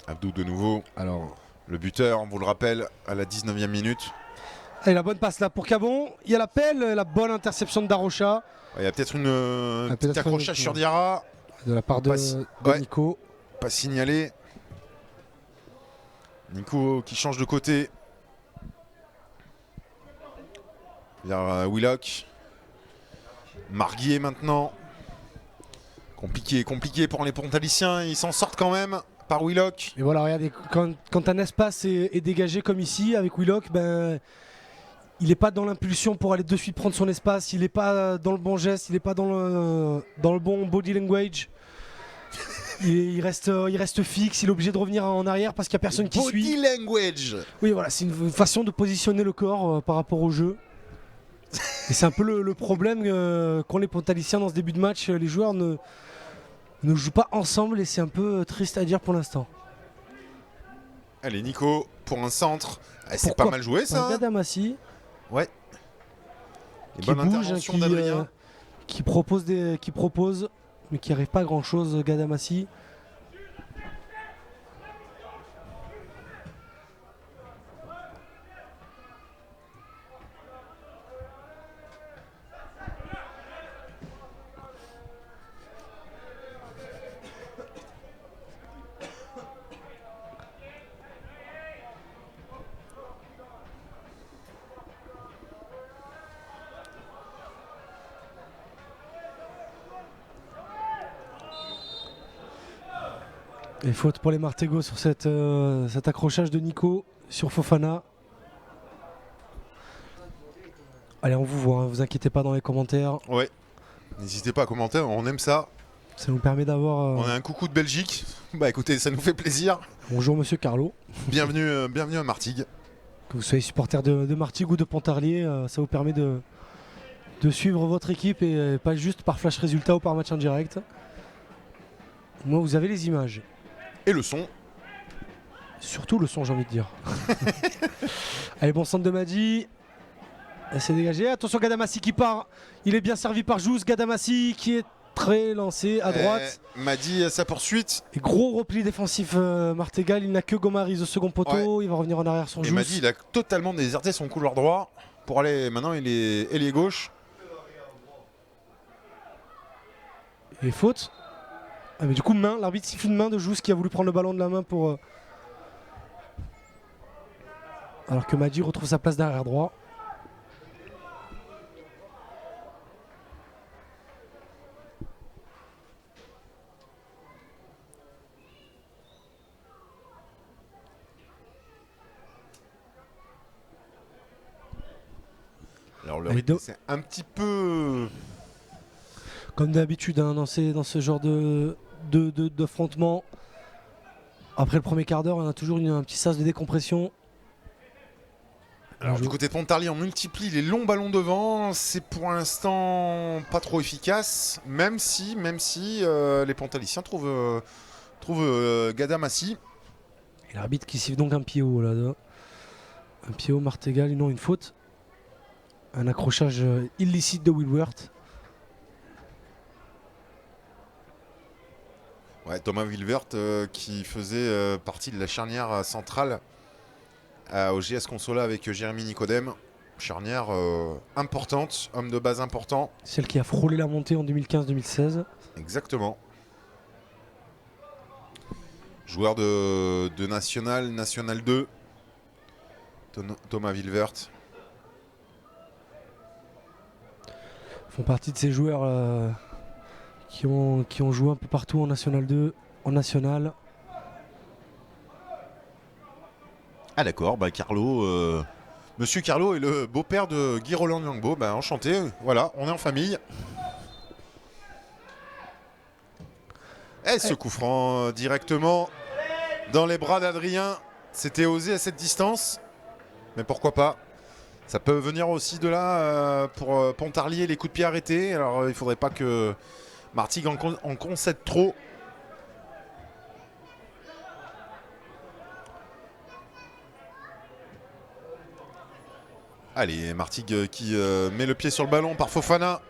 Abdou de nouveau. Alors, le buteur, on vous le rappelle, à la 19e minute. Allez, la bonne passe là pour Cabon. Il y a l'appel, la bonne interception de Darocha. Il y a peut-être un petit accrochage sur Diarra. De la part de Nico. Pas signalé. Nico qui change de côté. Vers Willock. Marguier maintenant. Compliqué pour les Pontaliciens. Ils s'en sortent quand même par Willock. Et voilà, regardez, quand un espace est dégagé comme ici avec Willock, ben, il n'est pas dans l'impulsion pour aller de suite prendre son espace. Il n'est pas dans le bon geste. Il n'est pas dans le bon body language. Il reste fixe. Il est obligé de revenir en arrière parce qu'il n'y a personne qui suit. Body language. Oui, voilà, c'est une façon de positionner le corps par rapport au jeu. Et c'est un peu le problème qu'ont les Pontaliciens dans ce début de match. Les joueurs ne jouent pas ensemble et c'est un peu triste à dire pour l'instant. Allez, Nico, pour un centre. C'est pas mal joué ça. Gadamassi. Ouais. Qui bonne bouge, intervention d'Adrien. Qui propose, mais qui n'arrive pas à grand chose, Gadamassi. Et faute pour les Martégots sur cet accrochage de Nico sur Fofana. Allez, on vous voit, hein, vous inquiétez pas dans les commentaires. Ouais, n'hésitez pas à commenter, on aime ça. Ça nous permet d'avoir... On a un coucou de Belgique. Bah écoutez, ça nous fait plaisir. Bonjour Monsieur Carlo. Bienvenue à Martigues. Que vous soyez supporter de Martigues ou de Pontarlier, ça vous permet de suivre votre équipe et pas juste par flash résultat ou par match en direct. Moi, vous avez les images. Et le son. Surtout le son, j'ai envie de dire. Allez, bon centre de Madi. Elle s'est dégagée. Attention, Gadamassi qui part. Il est bien servi par Jousse. Gadamassi qui est très lancé à droite. Madi à sa poursuite. Et gros repli défensif Martégal. Il n'a que Gomariz au second poteau. Ouais. Il va revenir en arrière sur Jousse. Et Madi, il a totalement déserté son couloir droit pour aller. Maintenant, il est ailier gauche. Et faute. Ah mais du coup main, l'arbitre siffle une main de Jousse qui a voulu prendre le ballon de la main pour... Alors que Madi retrouve sa place derrière droit. Alors le rythme c'est un petit peu... Comme d'habitude hein, dans ce genre d'affrontement. Après le premier quart d'heure, on a toujours un petit sas de décompression. Alors du côté de Pontarlier, on multiplie les longs ballons devant. C'est pour l'instant pas trop efficace, même si les Pontaliciens trouvent Gadamassi. Et l'arbitre qui siffle donc un pied haut là. Un pied haut, Martegal, non, une faute. Un accrochage illicite de Wilworth. Ouais, Thomas Wilworth qui faisait partie de la charnière centrale au GS Consola avec Jérémy Nicodème. Charnière importante, homme de base important. Celle qui a frôlé la montée en 2015-2016. Exactement. Joueur de National 2. Thomas Wilworth. Font partie de ces joueurs qui ont joué un peu partout en National 2, en National. Ah d'accord, Carlo, Monsieur Carlo est le beau-père de Guy Roland Nyangbo. Enchanté, voilà, on est en famille. Et ce coup franc directement dans les bras d'Adrien. C'était osé à cette distance, mais pourquoi pas. Ça peut venir aussi de là pour Pontarlier, les coups de pied arrêtés. Alors il ne faudrait pas que Martigues en concède trop. Allez, Martigues qui met le pied sur le ballon par Fofana.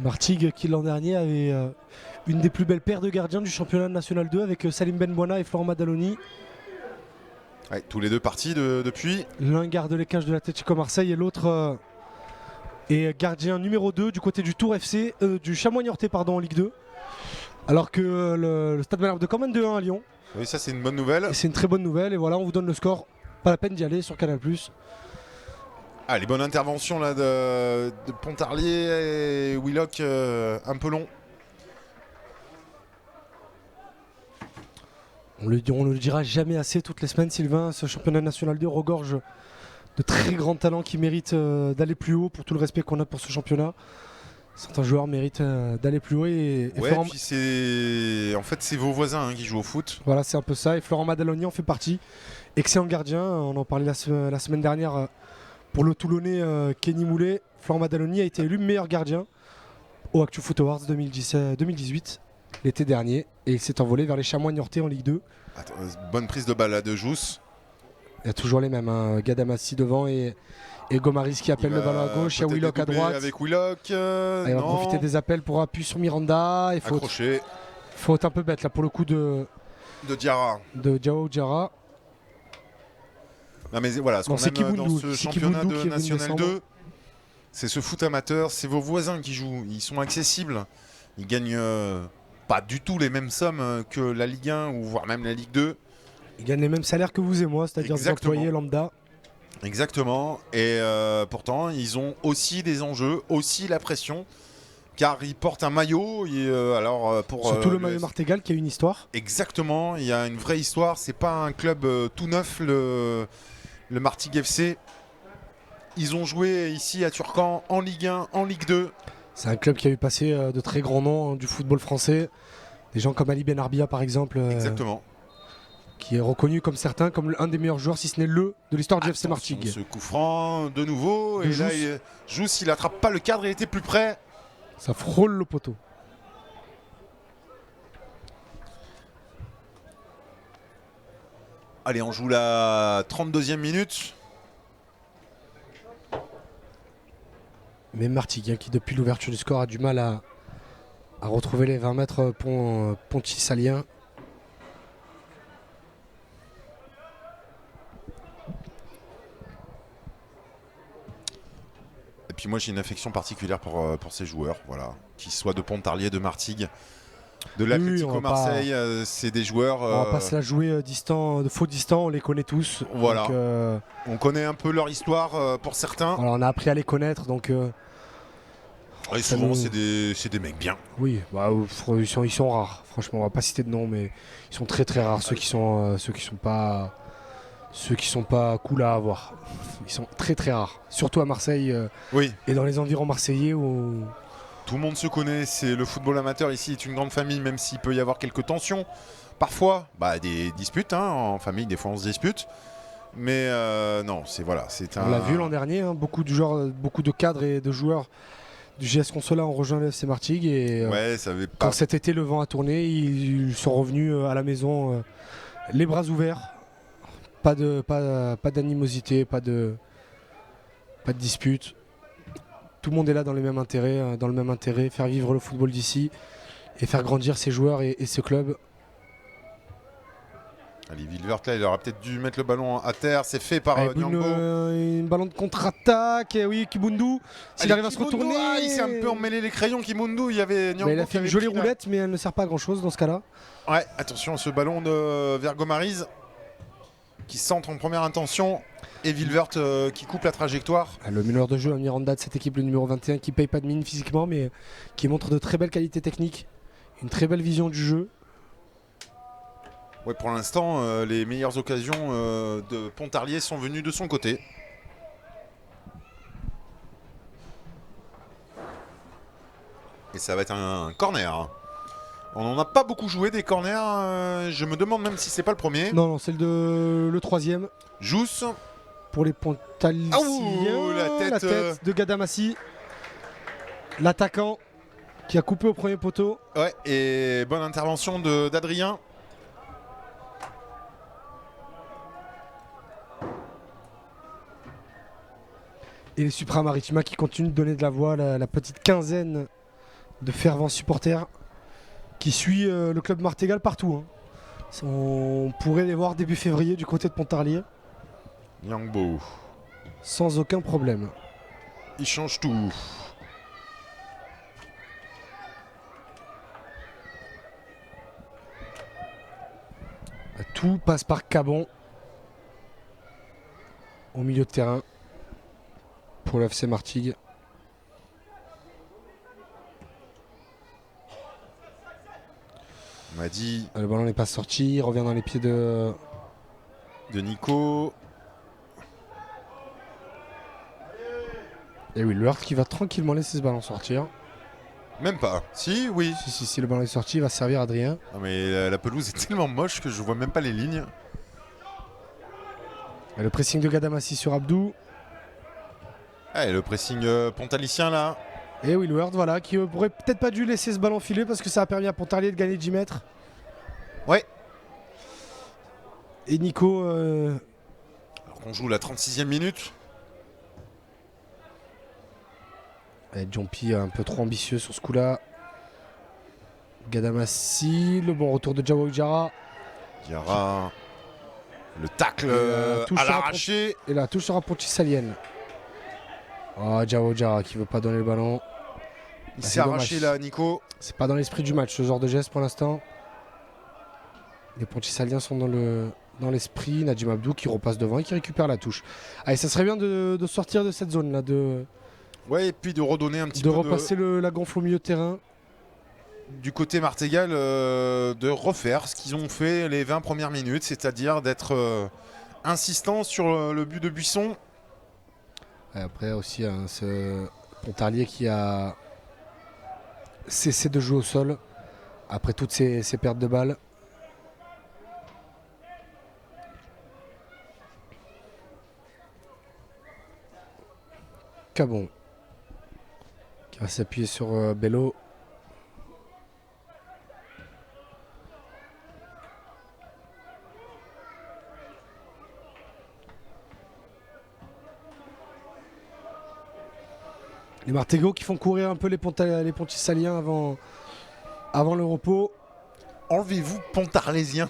Martigues qui l'an dernier avait une des plus belles paires de gardiens du championnat national 2 avec Salim Benbouana et Florent Madaloni. Ouais, tous les deux partis depuis. L'un garde les cages de l'Atlético Marseille et l'autre est gardien numéro 2 du côté du Tour FC, du Chamois-Niortais en Ligue 2. Alors que le Stade Malherbe de Caen mène 2-1 à Lyon. Oui, ça c'est une bonne nouvelle. C'est une très bonne nouvelle et voilà, on vous donne le score. Pas la peine d'y aller sur Canal+. Allez, bonne intervention là de Pontarlier et Willock, un peu long. On ne le dira jamais assez toutes les semaines, Sylvain. Ce championnat national 2 regorge de très grands talents qui méritent d'aller plus haut pour tout le respect qu'on a pour ce championnat. Certains joueurs méritent d'aller plus haut. Et Florent... puis c'est vos voisins qui jouent au foot. Voilà, c'est un peu ça. Et Florent Madaloni en fait partie. Excellent gardien. On en parlait la semaine dernière pour le Toulonnais Kenny Moulet. Florent Madaloni a été élu meilleur gardien au Actu Foot Awards 2018. L'été dernier, et il s'est envolé vers les Chamois-Niortais en Ligue 2. Bonne prise de balle là de Jousse. Il y a toujours les mêmes, hein. Gadamassi devant et Gomaris qui appelle le ballon à gauche. Il y a Willock à droite. Avec Willock, il va profiter des appels pour appui sur Miranda. Et faute un peu bête là pour le coup de Diarra. De Diao Diarra. Non mais voilà, ce qu'on aime dans ce championnat de National 2, c'est ce foot amateur, c'est vos voisins qui jouent. Ils sont accessibles. Ils gagnent pas du tout les mêmes sommes que la Ligue 1 ou voire même la Ligue 2. Ils gagnent les mêmes salaires que vous et moi, c'est-à-dire des employés lambda. Exactement. Et pourtant, ils ont aussi des enjeux, aussi la pression, car ils portent un maillot. Surtout le maillot Martegal qui a une histoire. Exactement. Il y a une vraie histoire. C'est pas un club tout neuf, le Martigues FC. Ils ont joué ici à Turcan en Ligue 1, en Ligue 2. C'est un club qui a eu passé de très grands noms du football français. Des gens comme Ali Benarbia par exemple. Exactement. Qui est reconnu comme certains comme un des meilleurs joueurs, si ce n'est le de l'histoire du FC Martigues. Ce coup franc de nouveau. Et là, Jousse, il attrape pas le cadre, il était plus près. Ça frôle le poteau. Allez, on joue la 32e minute. Mais Martigues qui depuis l'ouverture du score a du mal à retrouver les 20 mètres pontisaliens. Et puis moi j'ai une affection particulière pour ces joueurs, voilà, qu'ils soient de Pontarlier, de Martigues, de l'Atlético Marseille, c'est des joueurs. On va pas se la jouer distant, de faux distants, on les connaît tous. Voilà. Donc, on connaît un peu leur histoire pour certains. Voilà, on a appris à les connaître, donc. Et souvent c'est des mecs bien. Oui, ils sont rares. Franchement, on va pas citer de nom, mais ils sont très très rares. Ceux qui sont pas cool à avoir. Ils sont très très rares. Surtout à Marseille et dans les environs marseillais où tout le monde se connaît. C'est le football amateur ici est une grande famille, même s'il peut y avoir quelques tensions. Parfois, des disputes en famille. Des fois on se dispute. Mais non, c'est On l'a vu l'an dernier, hein, beaucoup de cadres et de joueurs du GS Consola ont rejoint le FC Martigues et quand cet été le vent a tourné, ils sont revenus à la maison les bras ouverts, pas d'animosité, pas de dispute. Tout le monde est là dans le même intérêt, faire vivre le football d'ici et faire grandir ses joueurs et ce club. Allez, Vilvert, là, il aurait peut-être dû mettre le ballon à terre. C'est fait par Nyambo. Un ballon de contre-attaque. Et oui, Kibundu. S'il arrive à se retourner. Il s'est un peu emmêlé les crayons, Kibundu. Il y avait Nyambo. Il a fait une jolie roulette, mais elle ne sert pas à grand-chose dans ce cas-là. Ouais, attention, ce ballon de Vergomariz qui centre en première intention. Et Vilvert qui coupe la trajectoire. Le meneur de jeu, Miranda de cette équipe, le numéro 21, qui paye pas de mine physiquement, mais qui montre de très belles qualités techniques. Une très belle vision du jeu. Ouais, pour l'instant, les meilleures occasions de Pontarlier sont venues de son côté. Et ça va être un corner. On n'en a pas beaucoup joué des corners. Je me demande même si c'est pas le premier. Non, c'est le troisième. Jousse. Pour les Pontaliciens. La tête de Gadamassi. L'attaquant qui a coupé au premier poteau. Ouais, et bonne intervention d'Adrien. Et les Supra Maritima qui continuent de donner de la voix, la petite quinzaine de fervents supporters qui suit le club martégal partout. Hein. On pourrait les voir début février du côté de Pontarlier. Nyambo. Sans aucun problème. Il change tout. Tout passe par Cabon. Au milieu de terrain. Pour le FC Martigues. On m'a dit. Le ballon n'est pas sorti, il revient dans les pieds de Nico. Et oui, le Hurt qui va tranquillement laisser ce ballon sortir. Même pas. Si, oui. Si le ballon est sorti, il va servir Adrien. Non mais la pelouse est tellement moche que je vois même pas les lignes. Et le pressing de Gadamassi sur Abdou. Et le pressing pontalicien là. Et oui, le Hurt, voilà, qui aurait peut-être pas dû laisser ce ballon filer parce que ça a permis à Pontarlier de gagner 10 mètres. Ouais. Et Nico. Alors qu'on joue la 36e minute. Jumpy un peu trop ambitieux sur ce coup-là. Gadamassi, le bon retour de Jawa Ujara. Diarra. Le tacle à l'arraché. Et la touche sera pour Tissalienne. Oh, Jawa Ujara qui veut pas donner le ballon. Il s'est arraché là, Nico. C'est pas dans l'esprit du match ce genre de geste pour l'instant. Les Pontisaliens sont dans l'esprit. Nadim Abdou qui repasse devant et qui récupère la touche. Allez, ça serait bien de sortir de cette zone là. Ouais, et puis de redonner un petit peu. De repasser la gonfle au milieu de terrain. Du côté martégal, de refaire ce qu'ils ont fait les 20 premières minutes, c'est-à-dire d'être insistant sur le but de Buisson. Et après aussi, ce Pontarlier qui a cessé de jouer au sol après toutes ces pertes de balles. Cabon qui va s'appuyer sur Bello. Les Martégots qui font courir un peu les Pontisaliens avant le repos. Enlevez-vous Pontarlésien.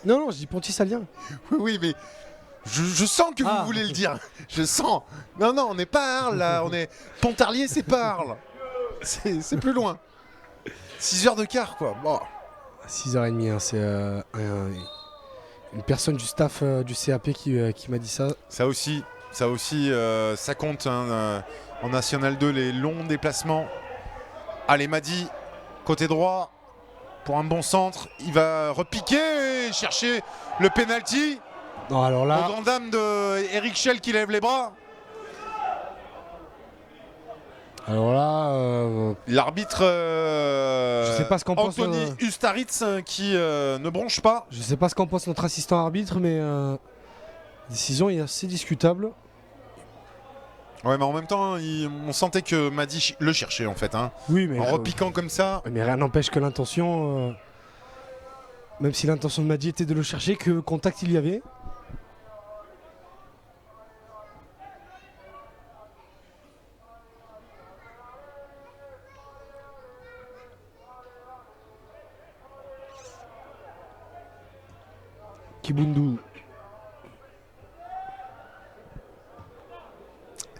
Non, je dis Pontisaliens. Oui, mais je sens que vous voulez le dire. Je sens. Non, on n'est pas à Arles là. On est Pontarlier, c'est pas Arles. C'est plus loin. 6h de quart, quoi. Bon. 6h30, hein, c'est une personne du staff du CAP qui m'a dit ça. Ça aussi, ça compte hein, en National 2, les longs déplacements. Allez, Madi, côté droit, pour un bon centre. Il va repiquer et chercher le penalty. Non, alors là, aux grandes dames de Eric Schell qui lève les bras. Alors là, l'arbitre je sais pas ce qu'en pense Anthony Ustaritz qui ne bronche pas. Je sais pas ce qu'en pense notre assistant arbitre, mais La décision est assez discutable. Ouais, mais en même temps, on sentait que Madi le cherchait en fait. Hein. Oui, mais en repiquant comme ça. Mais rien n'empêche que l'intention, même si l'intention de Madi était de le chercher, que contact il y avait. Kibundu.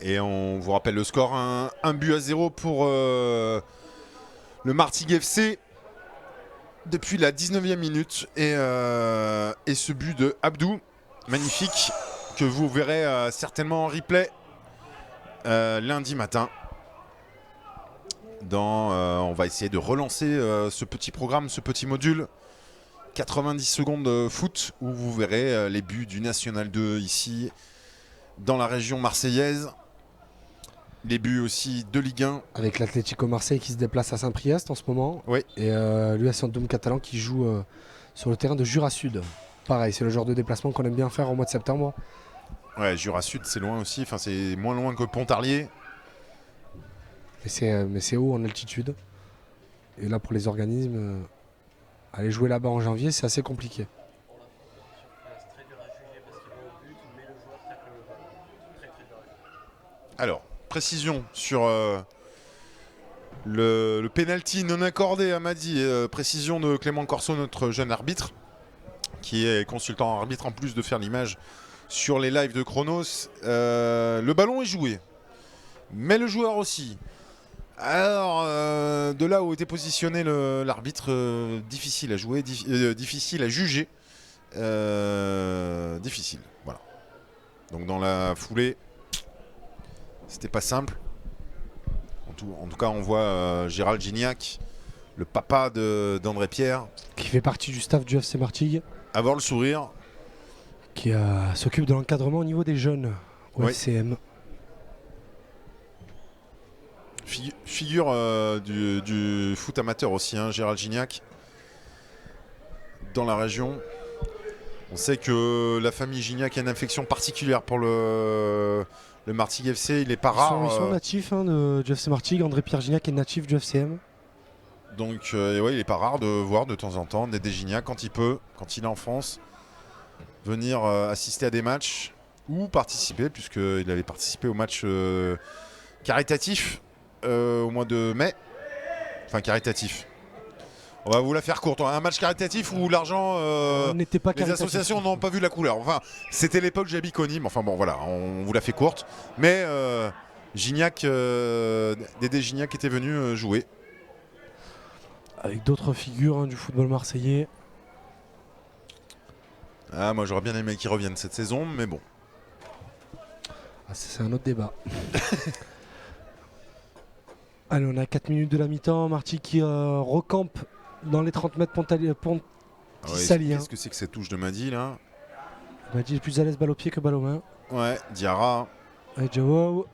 Et on vous rappelle le score, un but à 0 pour le Martigues FC depuis la 19e minute. Et ce but de Abdou, magnifique, que vous verrez certainement en replay lundi matin. On va essayer de relancer ce petit programme, ce petit module. 90 secondes de foot où vous verrez les buts du National 2 ici dans la région marseillaise. Les buts aussi de Ligue 1. Avec l'Atlético Marseille qui se déplace à Saint-Priest en ce moment. Oui. Et l'US Doum Catalan qui joue sur le terrain de Jura Sud. Pareil, c'est le genre de déplacement qu'on aime bien faire au mois de septembre. Ouais, Jura Sud, c'est loin aussi. Enfin, c'est moins loin que Pontarlier. Mais c'est haut en altitude. Et là, pour les organismes, aller jouer là-bas en janvier, c'est assez compliqué. Alors, précision sur le penalty non accordé à Madi. Précision de Clément Corso, notre jeune arbitre, qui est consultant arbitre en plus de faire l'image sur les lives de Chronos. Le ballon est joué, mais le joueur aussi. Alors, de là où était positionné l'arbitre, difficile à jouer, difficile à juger. Difficile, voilà. Donc dans la foulée, c'était pas simple. En tout cas, on voit Gérald Gignac, le papa d'André Pierre, qui fait partie du staff du FC Martigues. avoir le sourire. Qui s'occupe de l'encadrement au niveau des jeunes au FCM. Figure du foot amateur aussi, hein, Gérald Gignac, dans la région. On sait que la famille Gignac a une affection particulière pour le Martigues FC. Il n'est pas rare. Ils sont natifs du FC Martigues. André Pierre Gignac est natif du FCM. Donc il n'est pas rare de voir de temps en temps Dédé Gignac quand il peut, quand il est en France, venir assister à des matchs ou participer, puisqu'il avait participé au match caritatif au mois de mai. Enfin, caritatif. On va vous la faire courte. Un match caritatif où l'argent, n'était pas les associations n'ont pas vu la couleur. Enfin, c'était l'époque Jabiconi. Mais enfin bon, voilà, on vous la fait courte. Mais Gignac, Dédé Gignac était venu jouer. Avec d'autres figures du football marseillais. Ah, moi j'aurais bien aimé qu'ils reviennent cette saison, mais bon. Ah, c'est un autre débat. Allez, on a 4 minutes de la mi-temps. Marty qui recampe dans les 30 mètres Pontissalien. Qu'est-ce que c'est que cette touche de Madi là? Madi est plus à l'aise balle au pied que balle aux mains. Ouais, Diarra. Ouais, Jawou.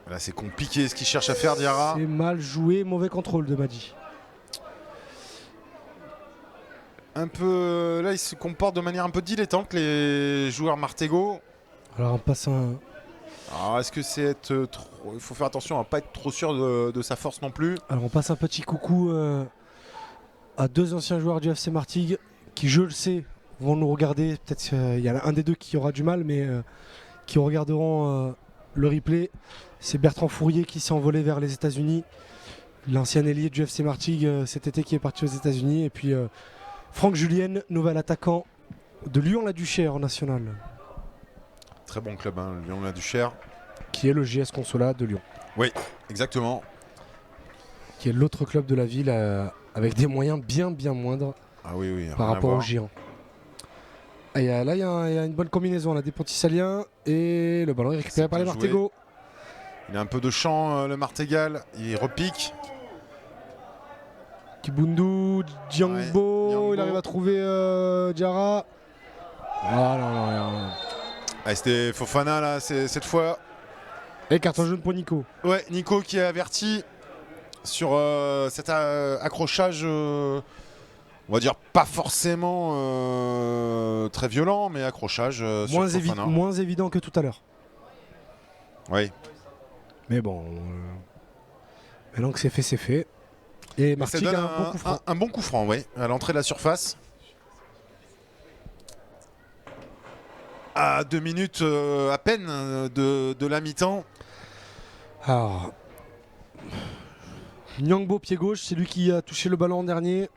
Là c'est compliqué ce qu'il cherche à faire, Diarra. C'est mal joué, mauvais contrôle de Madi. Un peu, là, ils se comportent de manière un peu dilettante, les joueurs martégo. Alors, on passe un. Alors, est-ce que c'est être trop. Il faut faire attention à ne pas être trop sûr de sa force non plus. Alors, on passe un petit coucou à deux anciens joueurs du FC Martigues qui, je le sais, vont nous regarder. Peut-être qu'il y en a un des deux qui aura du mal, mais qui regarderont le replay. C'est Bertrand Fourier qui s'est envolé vers les États-Unis. L'ancien ailier du FC Martigues cet été qui est parti aux États-Unis. Et puis. Franck Julien, nouvel attaquant de Lyon-la-Duchère en national. Très bon club, hein, Lyon-la-Duchère. Qui est le JS Consolat de Lyon. Oui, exactement. Qui est l'autre club de la ville avec des moyens bien moindres par rapport aux géants. Et là, il y a une bonne combinaison. On a des Pontissaliens et le ballon est récupéré par les Martégo. Il a un peu de champ, le Martégal. Il repique. Kibundu, Diangbo, il arrive à trouver Diarra. Ah non. Ah, c'était Fofana là, cette fois. Et carton jaune pour Nico. Ouais, Nico qui est averti sur cet accrochage au on va dire pas forcément très violent, mais accrochage sur Fofana. Moins évident que tout à l'heure. Oui. Mais bon, maintenant que c'est fait, c'est fait. Et Martigues a un bon coup franc. Un bon coup franc, oui, à l'entrée de la surface. À 2 minutes à peine de la mi-temps. Alors, Niangbo, pied gauche, c'est lui qui a touché le ballon en dernier.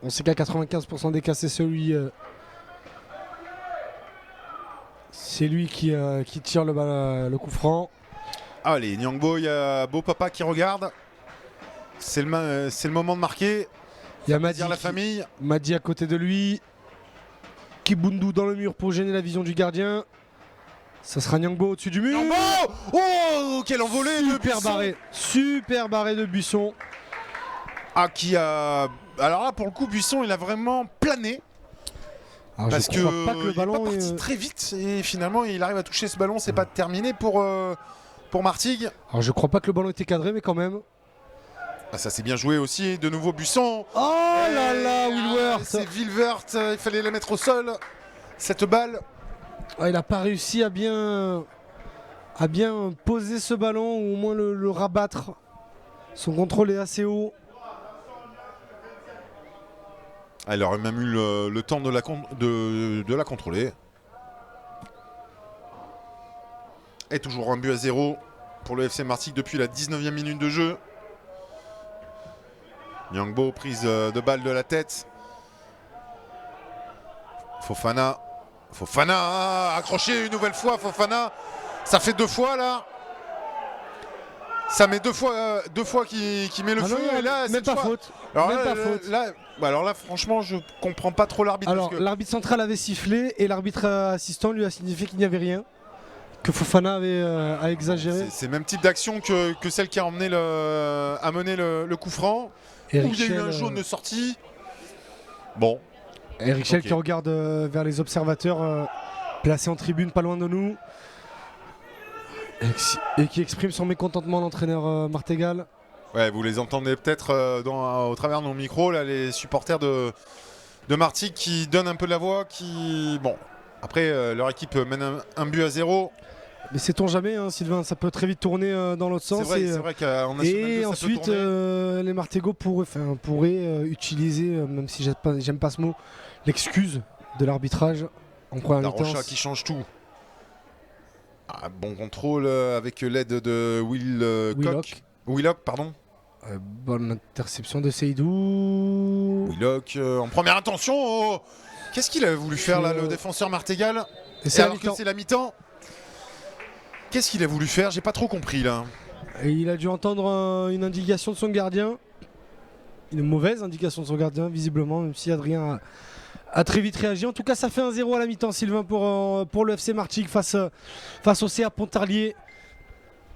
On sait qu'à 95% des cas, c'est lui qui tire le coup franc. Allez, Niangbo, il y a Beau Papa qui regarde. C'est le moment de marquer. Il y a Madi, la famille. Madi à côté de lui. Kibundu dans le mur pour gêner la vision du gardien. Ça sera Niangbo au-dessus du mur. Niangbo, oh, quel envolé de Buisson. Super barré de Buisson. Ah, alors là, pour le coup, Buisson, il a vraiment plané. Alors parce que le ballon est pas parti très vite et finalement, il arrive à toucher ce ballon. C'est pas terminé pour Martigues. Alors je crois pas que le ballon était cadré, mais quand même. Ah, ça s'est bien joué aussi. De nouveau Buisson. Oh là là, Wilworth. C'est Wilworth. Il fallait la mettre au sol. Cette balle. Il n'a pas réussi à bien poser ce ballon ou au moins le rabattre. Son contrôle est assez haut. Il aurait même eu le temps de la contrôler. Et toujours 1-0 pour le FC Martigues depuis la 19e minute de jeu. Niangbo, prise de balle de la tête. Fofana, accroché une nouvelle fois, Fofana. Ça fait 2 fois là. Ça met deux fois qui met le feu. Non, et là, même pas faute. Alors là, franchement, je comprends pas trop l'arbitre. Alors, l'arbitre central avait sifflé et l'arbitre assistant lui a signifié qu'il n'y avait rien. Que Fofana a exagéré. C'est le même type d'action que celle qui a mené le coup franc. Où il y a eu un jaune sorti. Bon. Eric Schell qui regarde vers les observateurs placés en tribune pas loin de nous. Et qui exprime son mécontentement, l'entraîneur Martegal. Ouais, vous les entendez peut-être au travers de nos micros, là, les supporters de Martigues qui donnent un peu de la voix. Bon, après, leur équipe mène 1-0. Mais sait-on jamais, hein, Sylvain, ça peut très vite tourner dans l'autre sens. C'est vrai qu'en National 2, et ça ensuite, peut tourner. les Martégots pourraient utiliser, même si j'aime pas ce mot, l'excuse de l'arbitrage en première mi-temps. Rocha qui change tout. Bon contrôle avec l'aide de Willock, pardon. Bonne interception de Seydou. Willock en première intention. Oh, qu'est-ce qu'il a voulu faire là, le défenseur Martegal? Alors que c'est la mi-temps. Qu'est-ce qu'il a voulu faire? J'ai pas trop compris là. Et il a dû entendre une indication de son gardien. Une mauvaise indication de son gardien, visiblement, même si Adrien a très vite réagi. En tout cas, ça fait 1-0 à la mi-temps, Sylvain, pour le FC Martigues face au CA Pontarlier.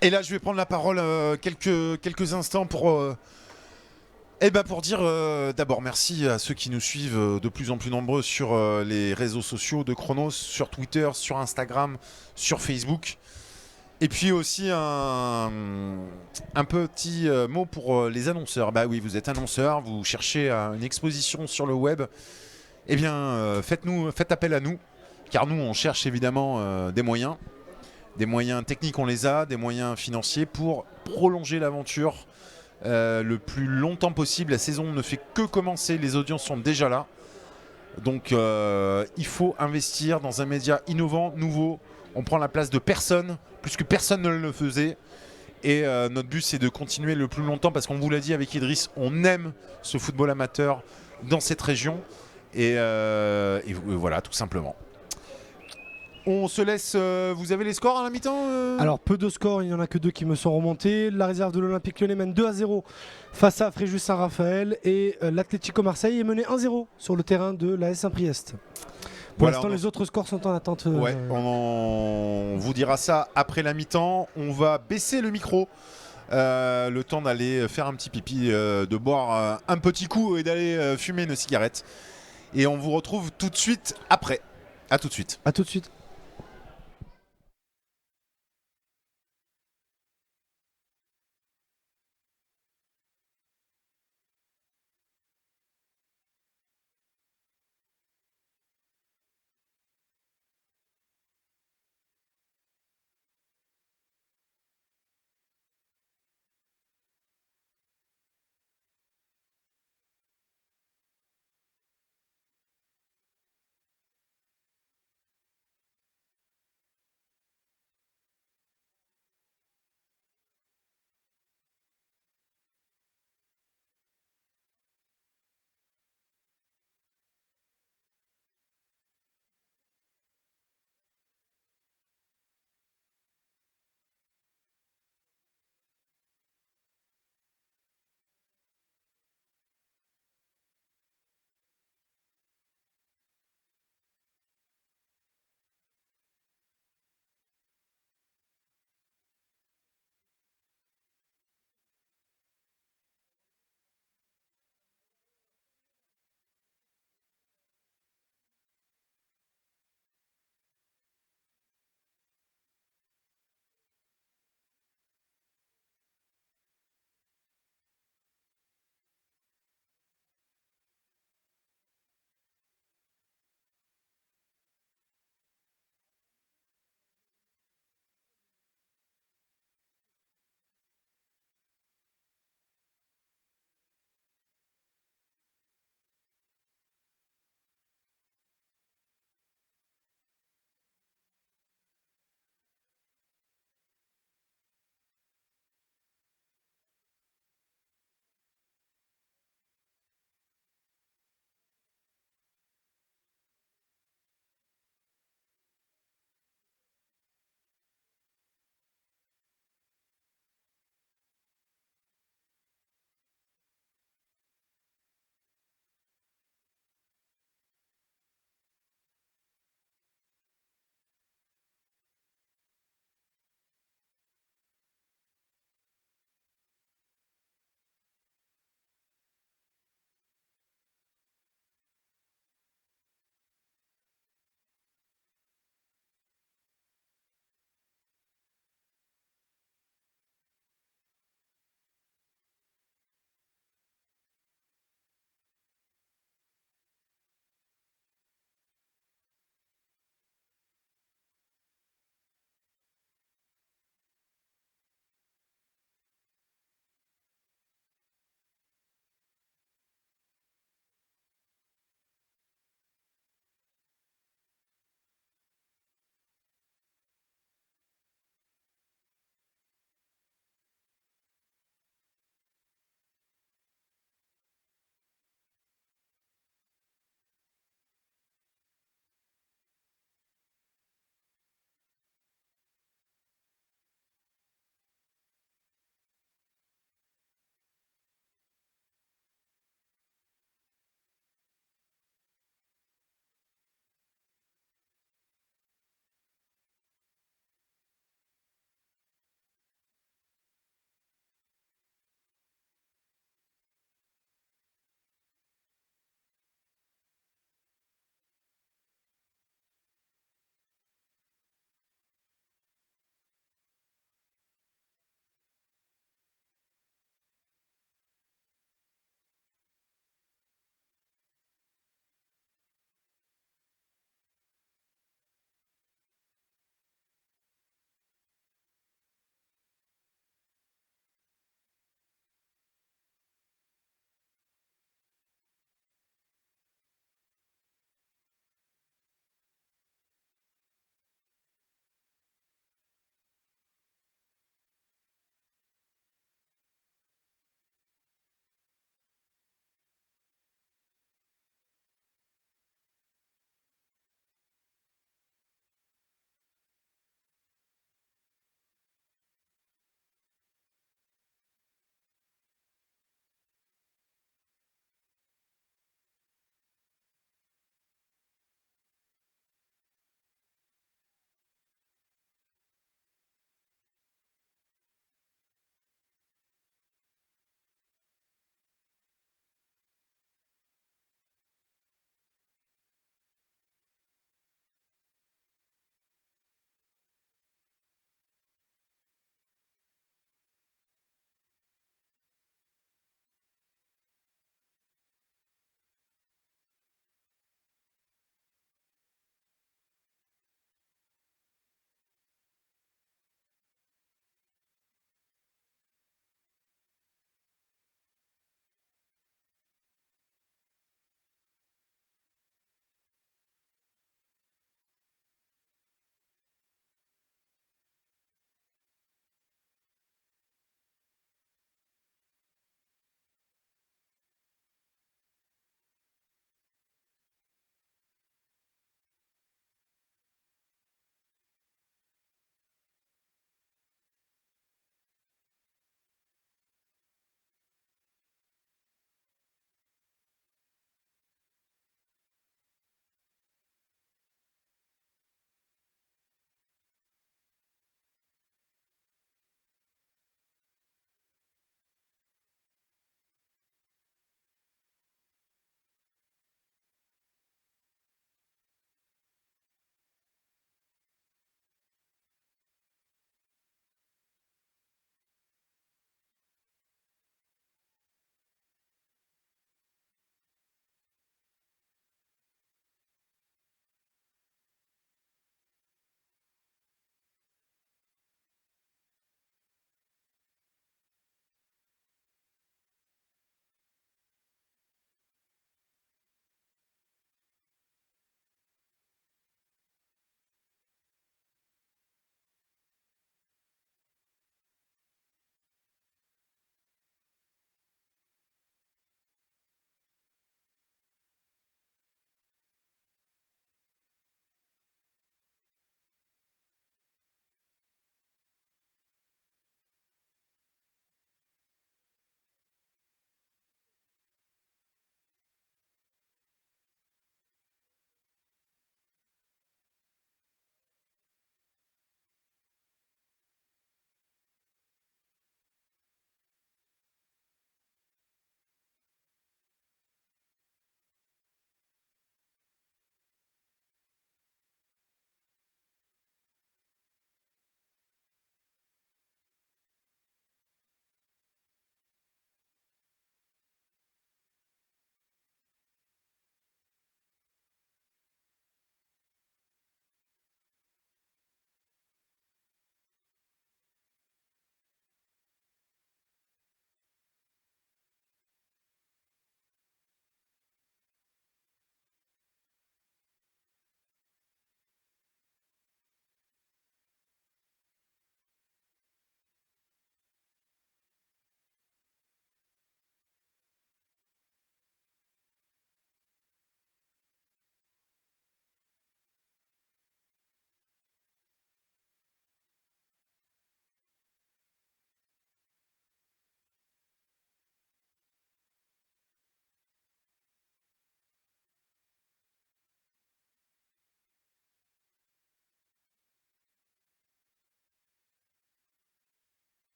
Et là, je vais prendre la parole quelques instants pour dire d'abord merci à ceux qui nous suivent de plus en plus nombreux sur les réseaux sociaux de Chronos, sur Twitter, sur Instagram, sur Facebook. Et puis aussi un petit mot pour les annonceurs. Bah oui, vous êtes annonceurs, vous cherchez une exposition sur le web. Eh bien, faites appel à nous, car nous, on cherche évidemment des moyens. Des moyens techniques, on les a, des moyens financiers pour prolonger l'aventure le plus longtemps possible. La saison ne fait que commencer, les audiences sont déjà là. Donc, il faut investir dans un média innovant, nouveau. On prend la place de personne, plus que personne ne le faisait. Et notre but, c'est de continuer le plus longtemps, parce qu'on vous l'a dit avec Idriss, on aime ce football amateur dans cette région. Et voilà, tout simplement. On se laisse. Vous avez les scores à la mi-temps Alors, peu de scores, il n'y en a que 2 qui me sont remontés. La réserve de l'Olympique Lyonnais mène 2-0 face à Fréjus Saint-Raphaël. Et l'Atlético Marseille est mené 1-0 sur le terrain de l'AS Saint-Priest. Pour l'instant, les autres scores sont en attente. Ouais, on vous dira ça après la mi-temps. On va baisser le micro. Le temps d'aller faire un petit pipi, de boire un petit coup et d'aller fumer une cigarette. Et on vous retrouve tout de suite après. À tout de suite. À tout de suite.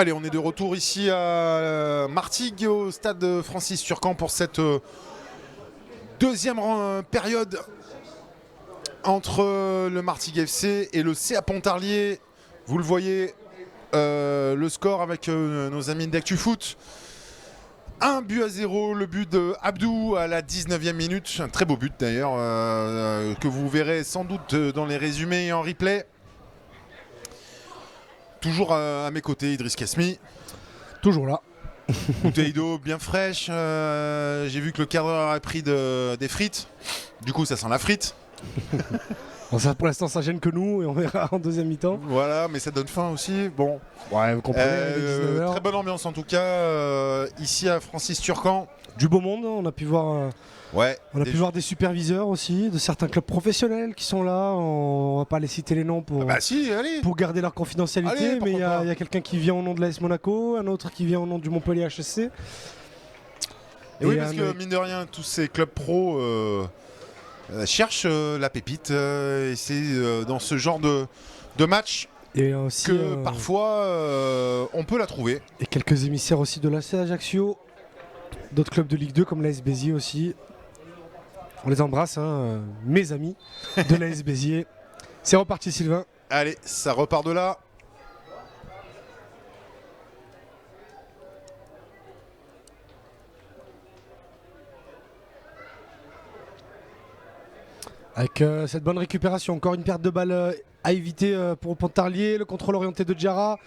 Allez, on est de retour ici à Martigues, au stade Francis Turcan pour cette deuxième période entre le Martigues FC et le CA Pontarlier. Vous le voyez, le score avec nos amis d'ActuFoot. 1-0, le but de Abdou à la 19e minute. Un très beau but d'ailleurs, que vous verrez sans doute dans les résumés et en replay. Toujours à mes côtés, Idriss Kasmi. Toujours là. Bouteille d'eau bien fraîche. J'ai vu que le cadreur a pris des frites. Du coup, ça sent la frite. Bon, ça, pour l'instant, ça gêne que nous et on verra en deuxième mi-temps. Voilà, mais ça donne faim aussi. Bon. Ouais, vous comprenez. Très bonne ambiance en tout cas ici à Francis Turcan. Du beau monde, on a pu voir. Ouais. On a pu voir des superviseurs aussi, de certains clubs professionnels qui sont là. On va pas les citer les noms pour, Si, allez. pour garder leur confidentialité. Allez, mais il y pourquoi a quelqu'un qui vient au nom de l'AS Monaco, un autre qui vient au nom du Montpellier HSC. Et oui, parce que mine de rien, tous ces clubs pro cherchent la pépite. Et c'est dans ce genre de match et aussi, que parfois on peut la trouver. Et quelques émissaires aussi de l'AC Ajaccio, d'autres clubs de Ligue 2 comme l'AS Béziers aussi. On les embrasse, hein, mes amis de l'AS Béziers. C'est reparti, Sylvain. Allez, ça repart de là. Avec cette bonne récupération, encore une perte de balle à éviter pour Pontarlier. Le contrôle orienté de Diarra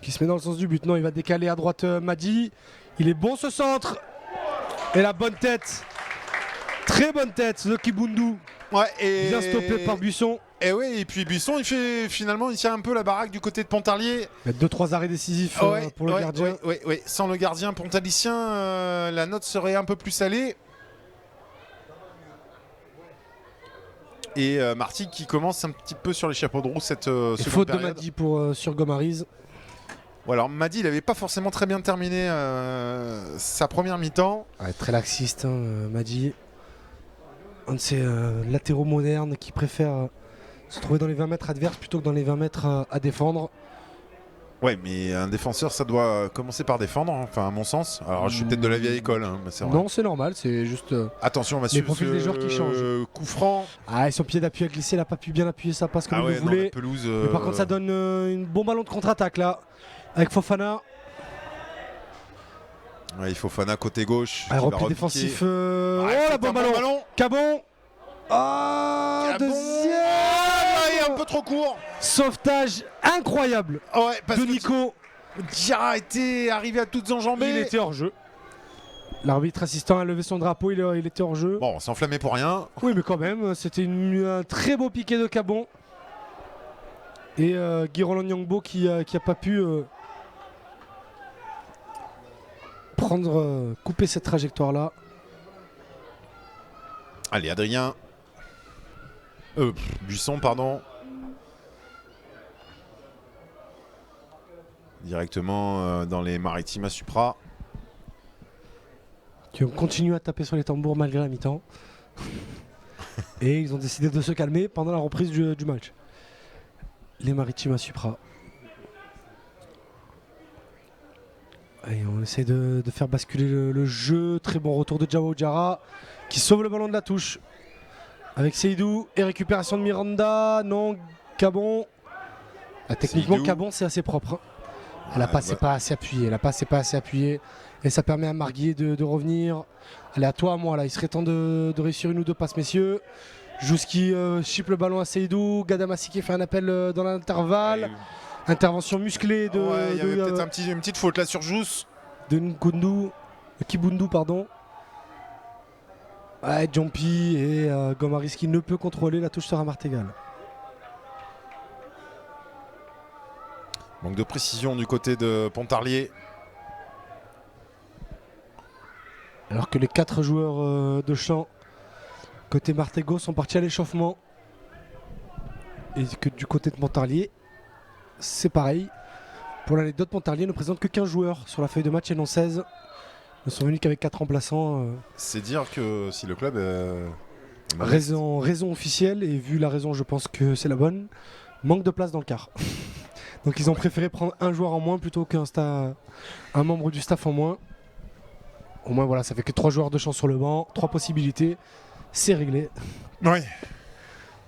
qui se met dans le sens du but. Non, il va décaler à droite Madi. Il est bon ce centre. Et la bonne tête. Très bonne tête de Kibundu. Ouais, et bien stoppé par Buisson. Et oui, et puis Buisson, il tient un peu la baraque du côté de Pontarlier. Il y a 2-3 arrêts décisifs pour le gardien. Oui. Sans le gardien pontalicien, la note serait un peu plus salée. Et Martigues qui commence un petit peu sur les chapeaux de roue cette seconde faute période. de Madi sur Gomariz. Bon, alors Madi, il n'avait pas forcément très bien terminé sa première mi-temps. Ouais, très laxiste, Madi. Un de ces latéraux modernes qui préfèrent se trouver dans les 20 mètres adverses plutôt que dans les 20 mètres à défendre. Ouais, mais un défenseur, ça doit commencer par défendre, enfin à mon sens. Alors je suis peut-être de la vieille école, mais c'est vrai. Non, c'est normal, c'est juste. Attention, on va les suivre profils des joueurs qui changent. Coup franc. Ah, et son pied d'appui a glissé, il n'a pas pu bien appuyer sa passe comme il le voulait. La pelouse, mais par contre, ça donne une bon ballon de contre-attaque là, avec Fofana. Ouais, il faut Fofana côté gauche. Repli défensif. La bon ballon. Cabon. Deuxième. Un peu trop court. Sauvetage incroyable parce de Nico. Diarra était arrivé à toutes enjambées. Il était hors jeu. L'arbitre assistant a levé son drapeau, il était hors jeu. Bon, on s'enflammait pour rien. Oui, mais quand même, c'était un très beau piqué de Cabon. Et Guy Roland Nyangbo qui a pas pu couper cette trajectoire-là. Allez, Adrien. Buisson, pardon. Directement dans les Maritimes à Supra. Qui ont continué à taper sur les tambours malgré la mi-temps. Et ils ont décidé de se calmer pendant la reprise du match. Les Maritimes à Supra. Et on essaie de faire basculer le jeu. Très bon retour de Diao Diarra qui sauve le ballon de la touche. Avec Seydou et récupération de Miranda. Non, Cabon. Techniquement, Seydou. Cabon, c'est assez propre. Hein. Elle n'a pas assez appuyé. Et ça permet à Marguier de revenir. Allez, à toi, à moi. Là. Il serait temps de réussir une ou deux passes, messieurs. Jouski chip le ballon à Seydou. Gadamassi qui fait un appel dans l'intervalle. Ouais. Intervention musclée de. Il y avait peut-être une petite faute là sur Jousse. De Kibundu, pardon. Ouais, Jumpy et Gomariz qui ne peut contrôler. La touche sera Martegal. Manque de précision du côté de Pontarlier. Alors que les 4 joueurs de champ côté Martego sont partis à l'échauffement. Et que du côté de Pontarlier, c'est pareil. Pour l'anecdote, Pontarlier ne présente que 15 joueurs sur la feuille de match et non 16. Ils ne sont venus qu'avec 4 remplaçants. C'est dire que si le club... raison officielle, et vu la raison, je pense que c'est la bonne. Manque de place dans le quart. Donc ils ont préféré prendre un joueur en moins plutôt un membre du staff en moins. Au moins voilà, ça fait que 3 joueurs de champ sur le banc, 3 possibilités, c'est réglé. Oui.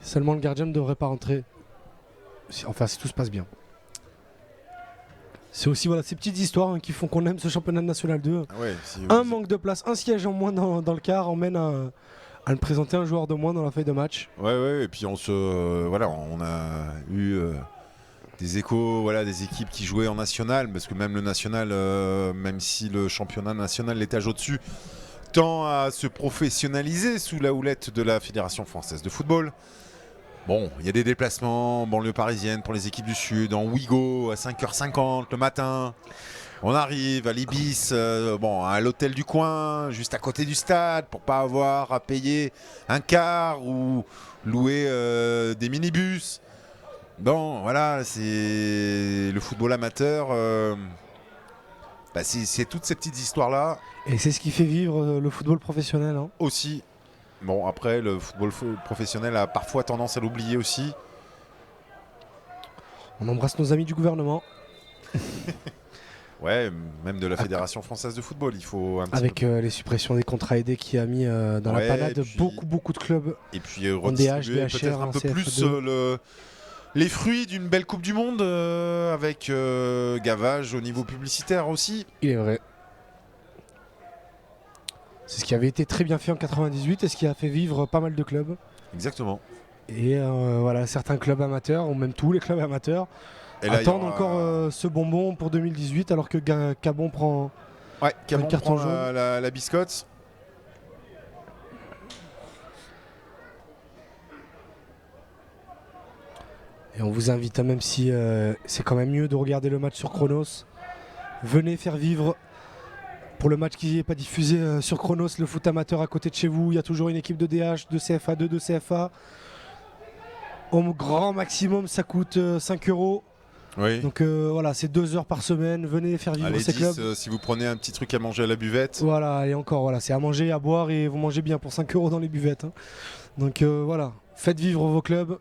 Seulement le gardien ne devrait pas rentrer. Enfin si tout se passe bien. C'est aussi voilà, ces petites histoires qui font qu'on aime ce championnat de National 2. Ouais, un manque de place, un siège en moins dans le quart emmène à nous présenter un joueur de moins dans la feuille de match. Ouais, et puis on a eu des échos, voilà, des équipes qui jouaient en national, parce que même le national, même si le championnat national, l'étage au-dessus, tend à se professionnaliser sous la houlette de la Fédération française de football. Bon, il y a des déplacements en banlieue parisienne pour les équipes du Sud, en Ouigo à 5h50 le matin. On arrive à l'Ibis, à l'hôtel du coin, juste à côté du stade, pour pas avoir à payer un car ou louer des minibus. Bon, voilà, c'est le football amateur. C'est toutes ces petites histoires-là. Et c'est ce qui fait vivre le football professionnel. Hein. Aussi. Bon, après, le football professionnel a parfois tendance à l'oublier aussi. On embrasse nos amis du gouvernement. Ouais, même de la Fédération française de football, il faut un petit avec les suppressions des contrats aidés qui a mis dans la panade beaucoup de clubs. Et puis redistribuer peut-être un peu plus les fruits d'une belle Coupe du Monde avec gavage au niveau publicitaire aussi. Il est vrai. C'est ce qui avait été très bien fait en 98 et ce qui a fait vivre pas mal de clubs. Exactement. Et voilà, certains clubs amateurs, ou même tous les clubs amateurs, attendent encore ce bonbon pour 2018 alors que Cabon prend Cabon prend la biscotte. Et on vous invite, même si c'est quand même mieux de regarder le match sur Chronos, venez faire vivre pour le match qui n'est pas diffusé sur Chronos, le foot amateur à côté de chez vous. Il y a toujours une équipe de DH, de CFA2, de CFA. Au grand maximum, ça coûte 5 €. Oui. Donc voilà, c'est 2 heures par semaine. Venez faire vivre ces clubs. Si vous prenez un petit truc à manger à la buvette. Voilà, et encore, voilà, c'est à manger, à boire et vous mangez bien pour 5 € dans les buvettes. Hein. Donc voilà, faites vivre vos clubs.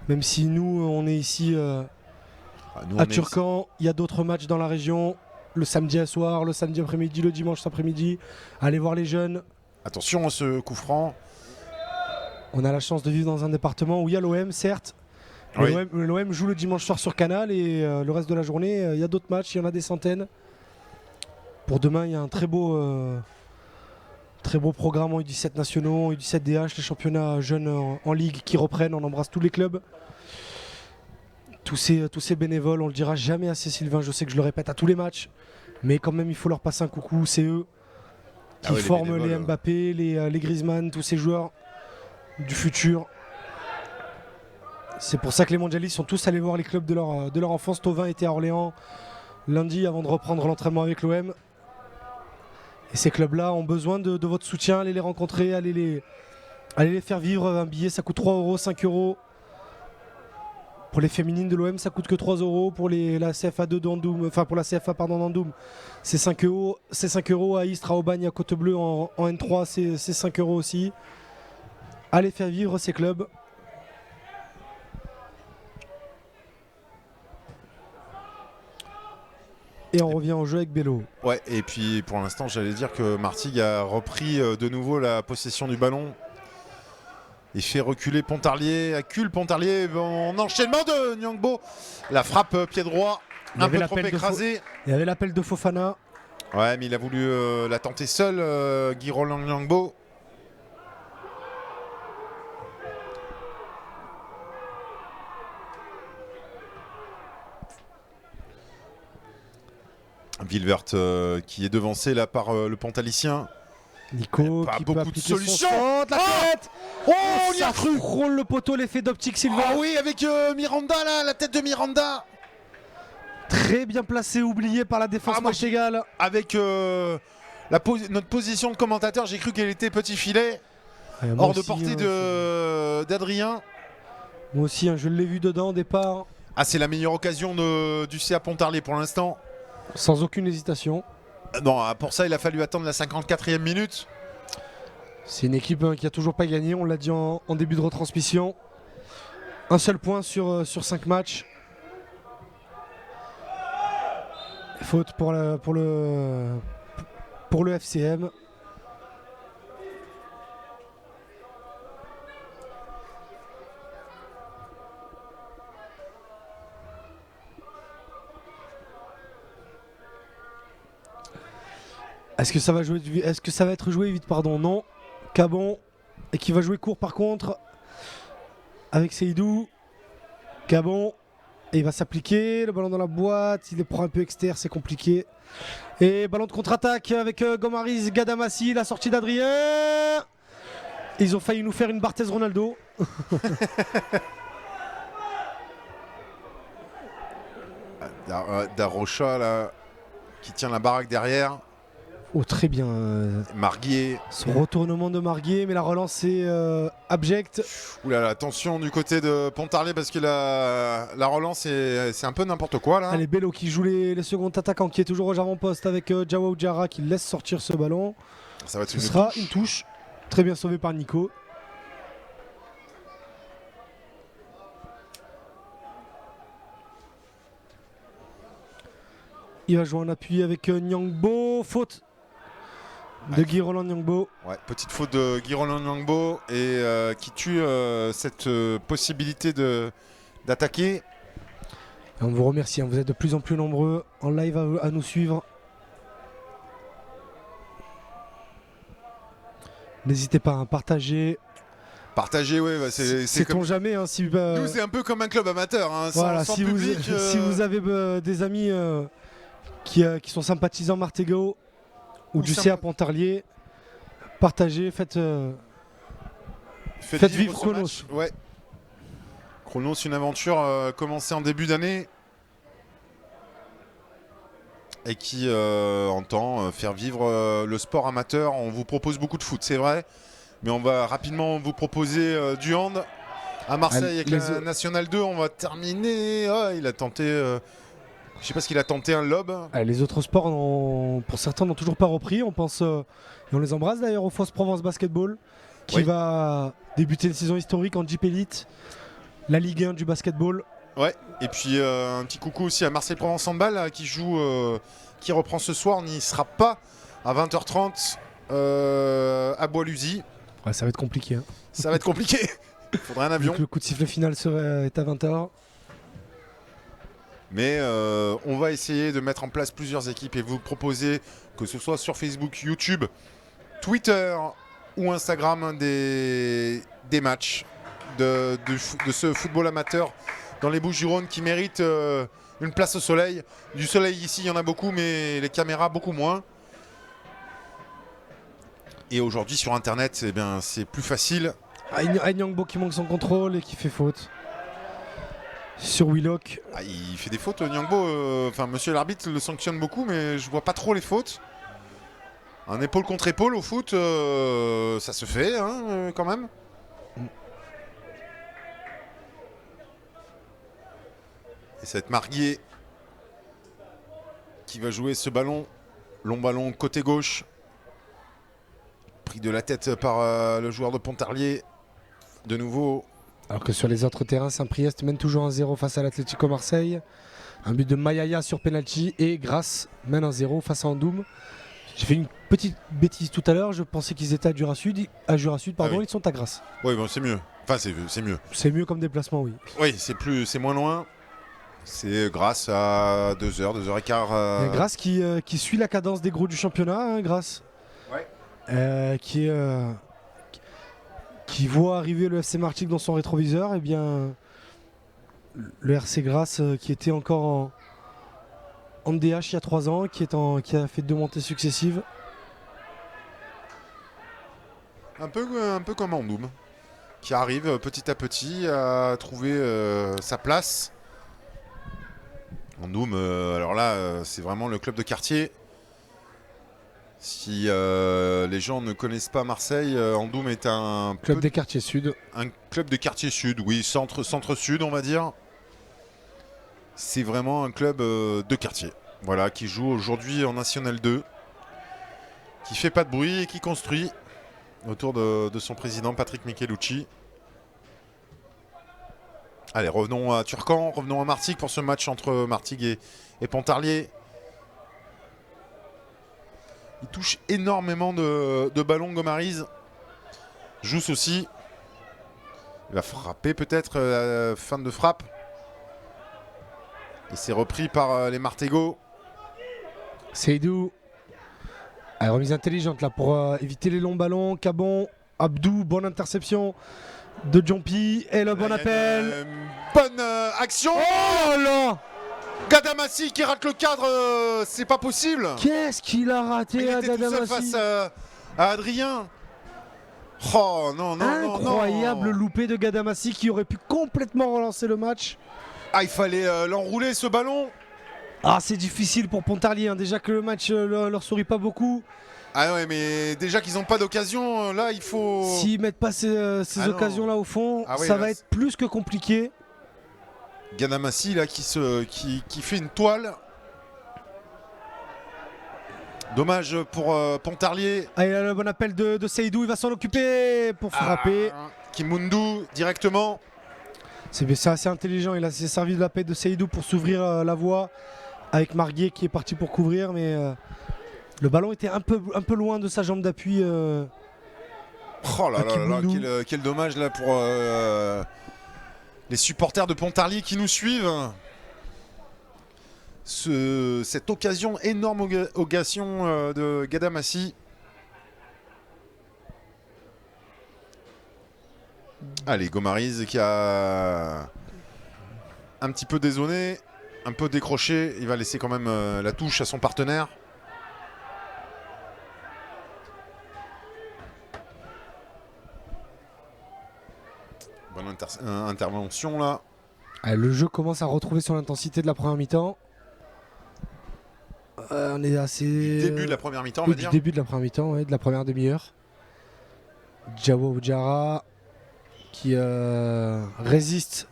Même si nous, on est ici à Turcan, il y a d'autres matchs dans la région. Le samedi à soir, le samedi après-midi, le dimanche après-midi. Allez voir les jeunes. Attention à ce coup franc. On a la chance de vivre dans un département où il y a l'OM, certes. Oui. L'OM joue le dimanche soir sur Canal et le reste de la journée, il y a d'autres matchs, il y en a des centaines. Pour demain, il y a un très beau programme en U17 nationaux, en U17 DH, les championnats jeunes en ligue qui reprennent. On embrasse tous les clubs. Tous ces bénévoles, on le dira jamais assez, Sylvain, je sais que je le répète à tous les matchs, mais quand même il faut leur passer un coucou, c'est eux qui forment les Mbappé, les Griezmann, tous ces joueurs du futur. C'est pour ça que les mondialistes sont tous allés voir les clubs de leur enfance. Thauvin était à Orléans lundi avant de reprendre l'entraînement avec l'OM. Et ces clubs-là ont besoin de votre soutien, allez les rencontrer, allez les faire vivre. Un billet ça coûte 3 €, 5 €. Pour les féminines de l'OM, ça coûte que 3 €. Pour la CFA2 d'Andoum, enfin pour la CFA d'Andoum, c'est 5 €. C'est 5 € à Istres, à Aubagne, à Côte-Bleue en N3, c'est 5 € aussi. Allez faire vivre ces clubs. Et on revient au jeu avec Bello. Ouais, et puis pour l'instant, j'allais dire que Martigues a repris de nouveau la possession du ballon. Il fait reculer Pontarlier, accule Pontarlier en enchaînement de Nyangbo. La frappe pied droit, un peu trop écrasé. Il y avait l'appel de Fofana. Ouais, mais il a voulu la tenter seul, Guy Roland Nyangbo. Vilvert qui est devancé là par le Pontalicien. Nico pas qui beaucoup peut de solutions. La tête. On y a cru. Frôle le poteau, l'effet d'optique Sylvain. Ah oui, avec Miranda là, la tête de Miranda. Très bien placé, oublié par la défense marchégale. Avec notre position de commentateur, j'ai cru qu'elle était petit filet. Hors de portée d'Adrien. Moi aussi, je l'ai vu dedans au départ. Ah, c'est la meilleure occasion du CA Pontarlier pour l'instant. Sans aucune hésitation. Non, pour ça, il a fallu attendre la 54e minute. C'est une équipe qui a toujours pas gagné, on l'a dit en début de retransmission. Un seul point sur 5 matchs. Faute pour le FCM. Est-ce que ça va être joué vite, pardon? Non. Cabon, et qui va jouer court par contre avec Seydou. Cabon, et il va s'appliquer, le ballon dans la boîte, il le prend un peu externe, c'est compliqué. Et ballon de contre-attaque avec Gomariz, Gadamassi, la sortie d'Adrien. Ils ont failli nous faire une Barthez Ronaldo. Darocha là, qui tient la baraque derrière. Oh, très bien. Marguier. Son retournement de Marguier, mais la relance est abjecte. Ouh là là, attention du côté de Pontarlier parce que la relance c'est un peu n'importe quoi là. Allez, Bello qui joue les seconds attaquants, qui est toujours au avant-poste avec Jawa Oudjara qui laisse sortir ce ballon. Ça va être Ce sera une touche. Très bien sauvé par Nico. Il va jouer en appui avec Nyangbo. Faute de Guy Roland Nyangbo. Ouais, petite faute de Guy Roland Nyangbo et qui tue cette possibilité d'attaquer. Et on vous remercie, hein, vous êtes de plus en plus nombreux en live à nous suivre. N'hésitez pas à partager. Partager, oui, bah c'est comme jamais. Hein, si, nous, c'est un peu comme un club amateur. Hein, voilà, sans si, public, si vous avez des amis qui sont sympathisants Martégo ou du CA Pontarlier, partagez, faites vivre Chronos. Ouais. Chronos, une aventure commencée en début d'année et qui entend faire vivre le sport amateur. On vous propose beaucoup de foot, c'est vrai, mais on va rapidement vous proposer du hand. À Marseille avec la National 2, on va terminer. Oh, il a tenté... je sais pas ce qu'il a tenté, un lob. Les autres sports, pour certains, n'ont toujours pas repris. On pense, et on les embrasse d'ailleurs, au Fos Provence Basketball, qui va débuter une saison historique en Jeep Elite, la Ligue 1 du basketball. Ouais, et puis un petit coucou aussi à Marseille Provence Handball qui joue, qui reprend ce soir. On n'y sera pas à 20h30 à Bois-Luzy. Ouais, ça va être compliqué. Hein. Ça va être compliqué. Il faudrait un avion. Le coup de sifflet final est à 20h. Mais on va essayer de mettre en place plusieurs équipes et vous proposer, que ce soit sur Facebook, YouTube, Twitter ou Instagram, des matchs de ce football amateur dans les Bouches-du-Rhône qui méritent une place au soleil. Du soleil ici, il y en a beaucoup, mais les caméras, beaucoup moins. Et aujourd'hui, sur Internet, eh bien, c'est plus facile. Nyangbo qui manque son contrôle et qui fait faute. Sur Willock. Il fait des fautes, Nyangbo. Enfin, monsieur l'arbitre le sanctionne beaucoup, mais je vois pas trop les fautes. Un épaule contre épaule au foot, ça se fait hein, quand même. Et ça va être Marguier qui va jouer ce ballon. Long ballon côté gauche. Pris de la tête par le joueur de Pontarlier. De nouveau. Alors que sur les autres terrains, Saint-Priest mène toujours 1-0 face à l'Atlético Marseille. Un but de Mayaya sur penalty et Grasse mène 1-0 face à Andoum. J'ai fait une petite bêtise tout à l'heure, je pensais qu'ils étaient à Jura Sud, pardon, ils sont à Grasse. Oui, bon, c'est mieux. Enfin, c'est mieux. C'est mieux comme déplacement, oui. Oui, c'est moins loin. C'est Grasse à 2h, 2h15. Grasse qui suit la cadence des gros du championnat, hein, Grasse. Ouais. Qui voit arriver le FC Martigues dans son rétroviseur, et bien le RC Grasse qui était encore en DH il y a 3 ans, qui a fait 2 montées successives. Un peu comme Andoum, qui arrive petit à petit à trouver sa place. Andoum, alors là, c'est vraiment le club de quartier. Si les gens ne connaissent pas Marseille, Andoum est un club des quartiers sud. Un club des quartiers sud, oui, centre-sud, on va dire. C'est vraiment un club de quartier, voilà, qui joue aujourd'hui en National 2, qui fait pas de bruit et qui construit autour de son président Patrick Michelucci. Allez, revenons à Turcan, revenons à Martigues pour ce match entre Martigues et Pontarlier. Il touche énormément de ballons, Gomariz. Jousse aussi. Il va frapper peut-être, fin de frappe. Et c'est repris par les Martégo. Seydou. Ah, remise intelligente là pour éviter les longs ballons. Cabon, Abdou, bonne interception de Diompi. Et le bon appel. Bonne action. Oh là, Gadamassi qui rate le cadre, c'est pas possible. qu'est-ce qu'il a raté Il à était tout seul Gadamassi. face à Adrien. Oh non, non, non, non. Incroyable loupé de Gadamassi qui aurait pu complètement relancer le match. Ah, il fallait l'enrouler ce ballon. Ah, c'est difficile pour Pontarlier, hein. Déjà que le match leur sourit pas beaucoup. Ah ouais, mais déjà qu'ils n'ont pas d'occasion, là il faut... S'ils mettent pas ces Ah non. occasions-là au fond, Ah oui, ça là, va être plus que compliqué. Gadamassi là qui fait une toile. Dommage pour Pontarlier. Ah, il a le bon appel de Seydou, il va s'en occuper pour frapper. Kimundu directement. C'est assez intelligent, il s'est servi de la paix de Seydou pour s'ouvrir la voie avec Marguier qui est parti pour couvrir, mais le ballon était un peu loin de sa jambe d'appui. Oh là là là, quel dommage là pour les supporters de Pontarlier qui nous suivent. Cette occasion, énorme occasion de Gadamassi. Allez, Gomariz qui a un petit peu dézonné, un peu décroché. Il va laisser quand même la touche à son partenaire. Bonne intervention là. Le jeu commence à retrouver son intensité de la première mi-temps. On est assez... Début de la première mi-temps, on va dire. Du début de la première mi-temps, ouais, de la première demi-heure. Jawa Ojara qui résiste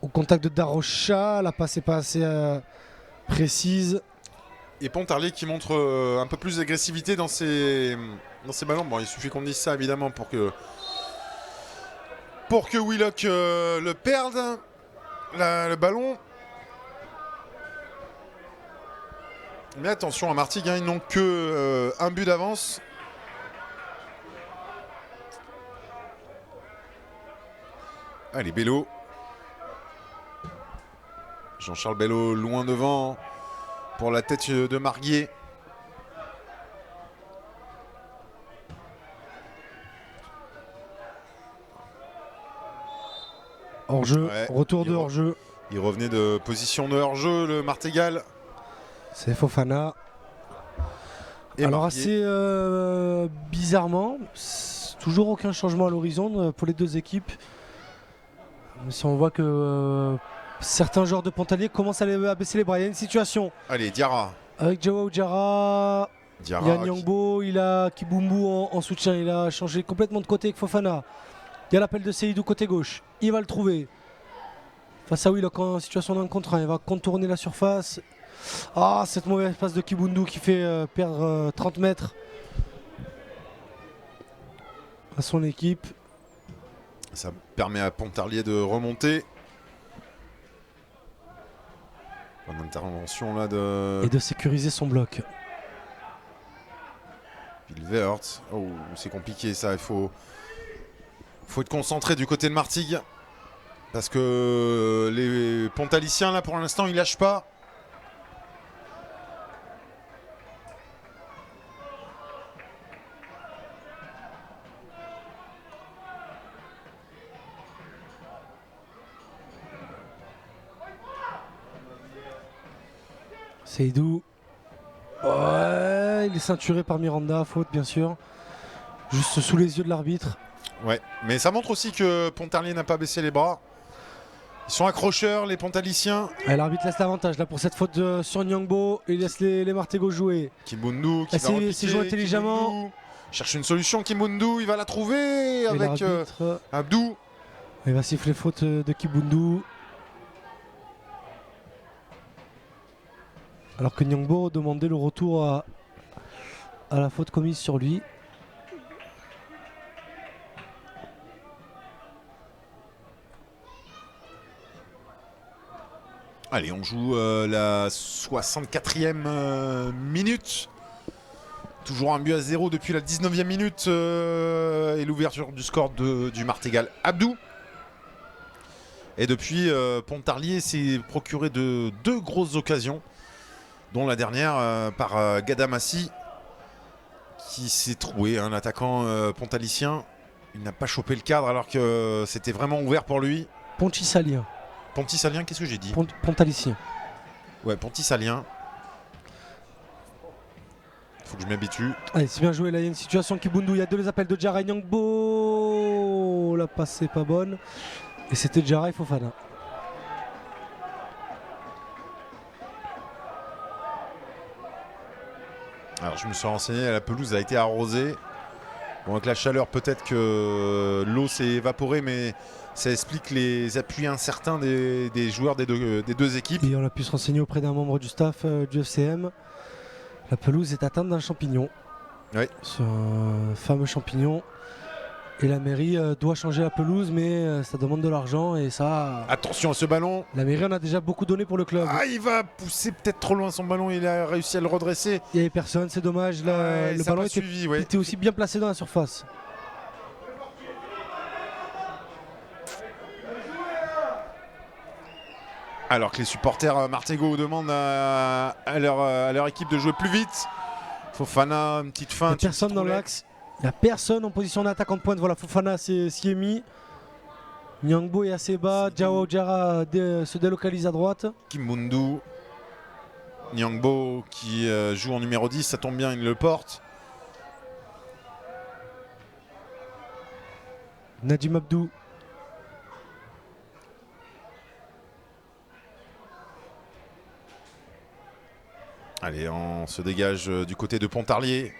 au contact de Darocha. La passe n'est pas assez précise. Et Pontarlier qui montre un peu plus d'agressivité dans ses ballons. Bon, il suffit qu'on dise ça évidemment pour que Willock le perde. Le ballon. Mais attention à Martigues, hein, ils n'ont que un but d'avance. Allez, Bello. Jean-Charles Bello loin devant pour la tête de Marguier. Hors-jeu, Ouais, retour de hors-jeu. Il revenait de position de hors-jeu, le Martégal. C'est Fofana. Et alors Marguier. assez bizarrement, toujours aucun changement à l'horizon pour les deux équipes. Même si on voit que certains joueurs de Pontarlier commencent à baisser les bras. Il y a une situation Allez, Diarra. avec Jawa Ojara. Il y a Nyangbo, il a Kibumbu en soutien. Il a changé complètement de côté avec Fofana. Il y a l'appel de Seydou côté gauche. Il va le trouver. Face à Willock en situation d'un contre 1. Il va contourner la surface. Ah, cette mauvaise passe de Kibundu qui fait perdre 30 mètres à son équipe. Ça permet à Pontarlier de remonter. Bonne intervention là de Et de sécuriser son bloc. Vilvert. Oh, c'est compliqué ça. Il faut être concentré du côté de Martigues. Parce que les Pontaliciens là pour l'instant ils lâchent pas. Seydou. Ouais, il est ceinturé par Miranda, faute bien sûr. Juste sous les yeux de l'arbitre. Ouais, mais ça montre aussi que Pontarlier n'a pas baissé les bras. Ils sont accrocheurs, les Pontaliciens. L'arbitre laisse l'avantage là pour cette faute sur Nyangbo. Il laisse les Martégo jouer. Kimbundu qui va repiquer, c'est joué intelligemment. Kimbundu cherche une solution, Kimbundu, il va la trouver Et avec Abdou. Il va siffler faute de Kibundu. Alors que Nyangbo demandait le retour à la faute commise sur lui. Allez, on joue la 64e minute. Toujours 1-0 depuis la 19e minute et l'ouverture du score du Martégal Abdou. Et depuis, Pontarlier s'est procuré de 2 grosses occasions, dont la dernière par Gadamassi, qui s'est troué, un attaquant pontalicien. Il n'a pas chopé le cadre alors que c'était vraiment ouvert pour lui. Pontisalien. Pontisalien, qu'est-ce que j'ai dit? Pontalicien. Ouais, Pontisalien. Faut que je m'habitue. Allez, c'est bien joué. Là, il y a une situation qui Bundu. Il y a 2 les appels de Jara et Nyangbo. La passe n'est pas bonne. Et c'était Jara et Fofana. Alors, je me suis renseigné. La pelouse a été arrosée. Bon, avec la chaleur, peut-être que l'eau s'est évaporée, mais ça explique les appuis incertains des joueurs des deux équipes. Et on a pu se renseigner auprès d'un membre du staff du FCM. La pelouse est atteinte d'un champignon. Oui. C'est un fameux champignon. Et la mairie doit changer la pelouse, mais ça demande de l'argent et ça. Attention à ce ballon. La mairie en a déjà beaucoup donné pour le club. Ah, il va pousser peut-être trop loin son ballon. Il a réussi à le redresser. Il n'y avait personne, c'est dommage. Là, le ballon était aussi bien placé dans la surface. Alors que les supporters Martégo demandent à leur équipe de jouer plus vite. Fofana, une petite feinte. Il n'y a personne dans l'axe. Il n'y a personne en position d'attaquant de pointe. Voilà, Fofana s'y est mis. Nyangbo est assez bas. Jao Jara se délocalise à droite. Kimbundu. Nyangbo qui joue en numéro 10. Ça tombe bien, il le porte. Nadim Abdou. Allez, on se dégage du côté de Pontarlier.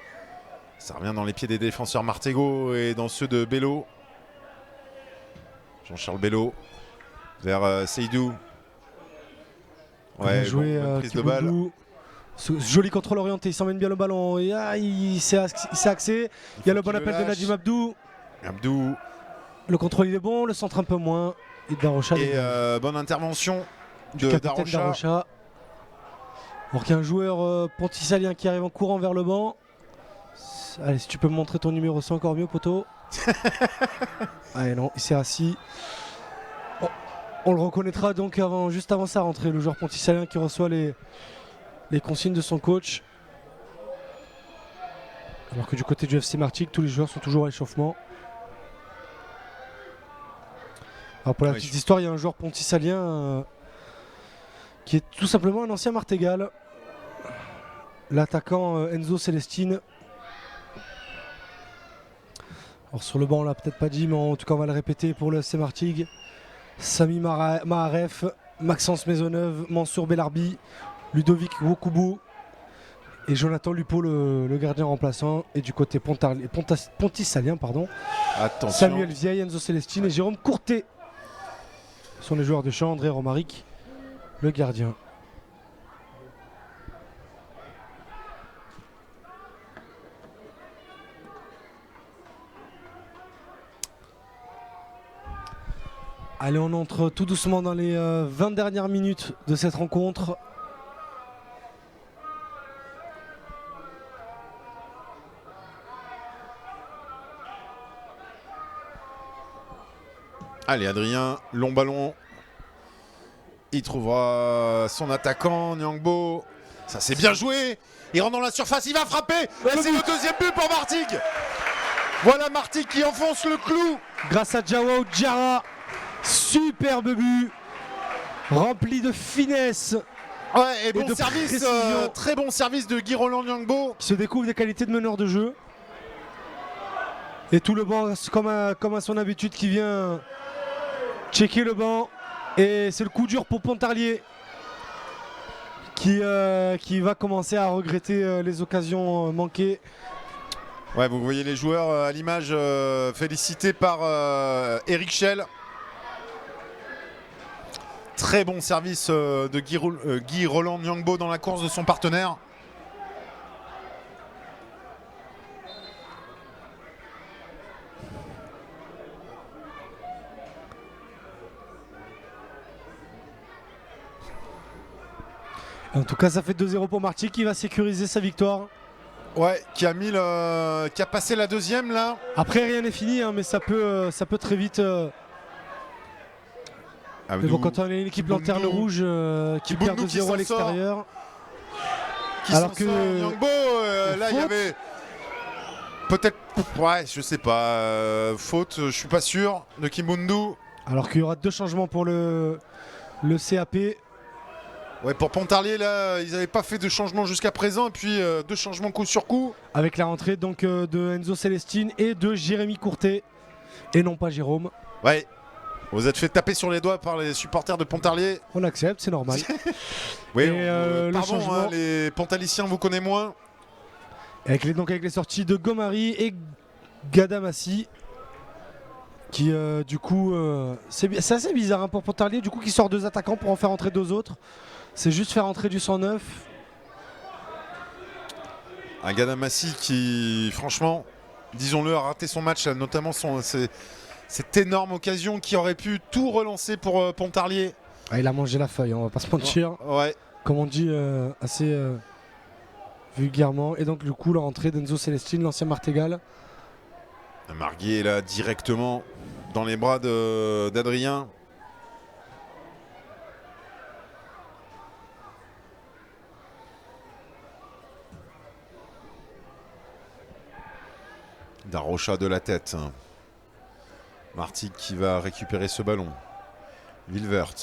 Ça revient dans les pieds des défenseurs Martégo et dans ceux de Bello. Jean-Charles Bello vers Seydou. Ouais, joué, prise de balle. Joli contrôle orienté, il s'emmène bien le ballon. Et, il s'est axé. Il y a le bon appel de Nadim Abdou. Abdou. Le contrôle il est bon, le centre un peu moins. Et Darocha. Et bonne intervention de Darocha. Alors qu'il y a un joueur pontisalien qui arrive en courant vers le banc. Allez, si tu peux me montrer ton numéro, c'est encore mieux, poteau. Allez, non, il s'est assis. On le reconnaîtra donc juste avant sa rentrée, le joueur pontisalien qui reçoit les consignes de son coach. Alors que du côté du FC Martigues, tous les joueurs sont toujours à l'échauffement. Alors pour la petite histoire, il y a un joueur pontisalien qui est tout simplement un ancien Martégal. L'attaquant Enzo Celestine. Alors sur le banc on l'a peut-être pas dit, mais en tout cas on va le répéter pour le FC Martigues. Sami Maharef, Maxence Maisonneuve, Mansour Belarbi, Ludovic Wokoubou et Jonathan Lupo le gardien remplaçant. Et du côté pontisalien, attention. Samuel Vieille, Enzo Celestine et Jérôme Courtet sont les joueurs de champ. André Romaric, le gardien. Allez, on entre tout doucement dans les 20 dernières minutes de cette rencontre. Allez, Adrien, long ballon. Il trouvera son attaquant, Nyangbo. Ça c'est bien joué. Il rentre dans la surface, il va frapper. C'est le deuxième but pour Martigues. Voilà Martigues qui enfonce le clou. Grâce à Jao Jara. Superbe but. Rempli de finesse. Ouais, et bon service, très bon service de Guy Roland Nyangbo. Qui se découvre des qualités de meneur de jeu. Et tout le banc, comme à son habitude, qui vient checker le banc. Et c'est le coup dur pour Pontarlier qui va commencer à regretter les occasions manquées. Ouais, vous voyez les joueurs à l'image félicités par Eric Schell. Très bon service de Guy Roland Nyangbo dans la course de son partenaire. En tout cas, ça fait 2-0 pour Martigues qui va sécuriser sa victoire Ouais, qui a passé la deuxième là. Après rien n'est fini, hein, mais ça peut très vite. Mais bon, quand on a une équipe lanterne rouge qui perd 2-0 à l'extérieur. Alors que Nyangbo, là il y avait peut-être, ouais, je sais pas, faute, je suis pas sûr, de Kimbundu. Alors qu'il y aura 2 changements pour le CAP. Ouais, pour Pontarlier, là, ils n'avaient pas fait de changement jusqu'à présent, et puis 2 changements coup sur coup. Avec la rentrée donc de Enzo Celestine et de Jérémy Courtet, et non pas Jérôme. Ouais, vous êtes fait taper sur les doigts par les supporters de Pontarlier. On accepte, c'est normal. Oui, pardon, hein, les Pontaliciens vous connaissent moins. Avec les sorties de Gomari et Gadamassi. Qui du coup c'est assez bizarre hein, pour Pontarlier du coup qui sort 2 attaquants pour en faire entrer 2 autres. C'est juste faire entrer du 109. Un Gadamassi qui franchement, disons-le, a raté son match, notamment cette énorme occasion qui aurait pu tout relancer pour Pontarlier. Ah, il a mangé la feuille, hein, on va pas se mentir. Ouais. Comme on dit assez vulgairement. Et donc du coup la rentrée d'Enzo Celestine, l'ancien Martégal. Marguier est là directement dans les bras d'Adrien. Darrocha de la tête. Martigues qui va récupérer ce ballon. Vilvert.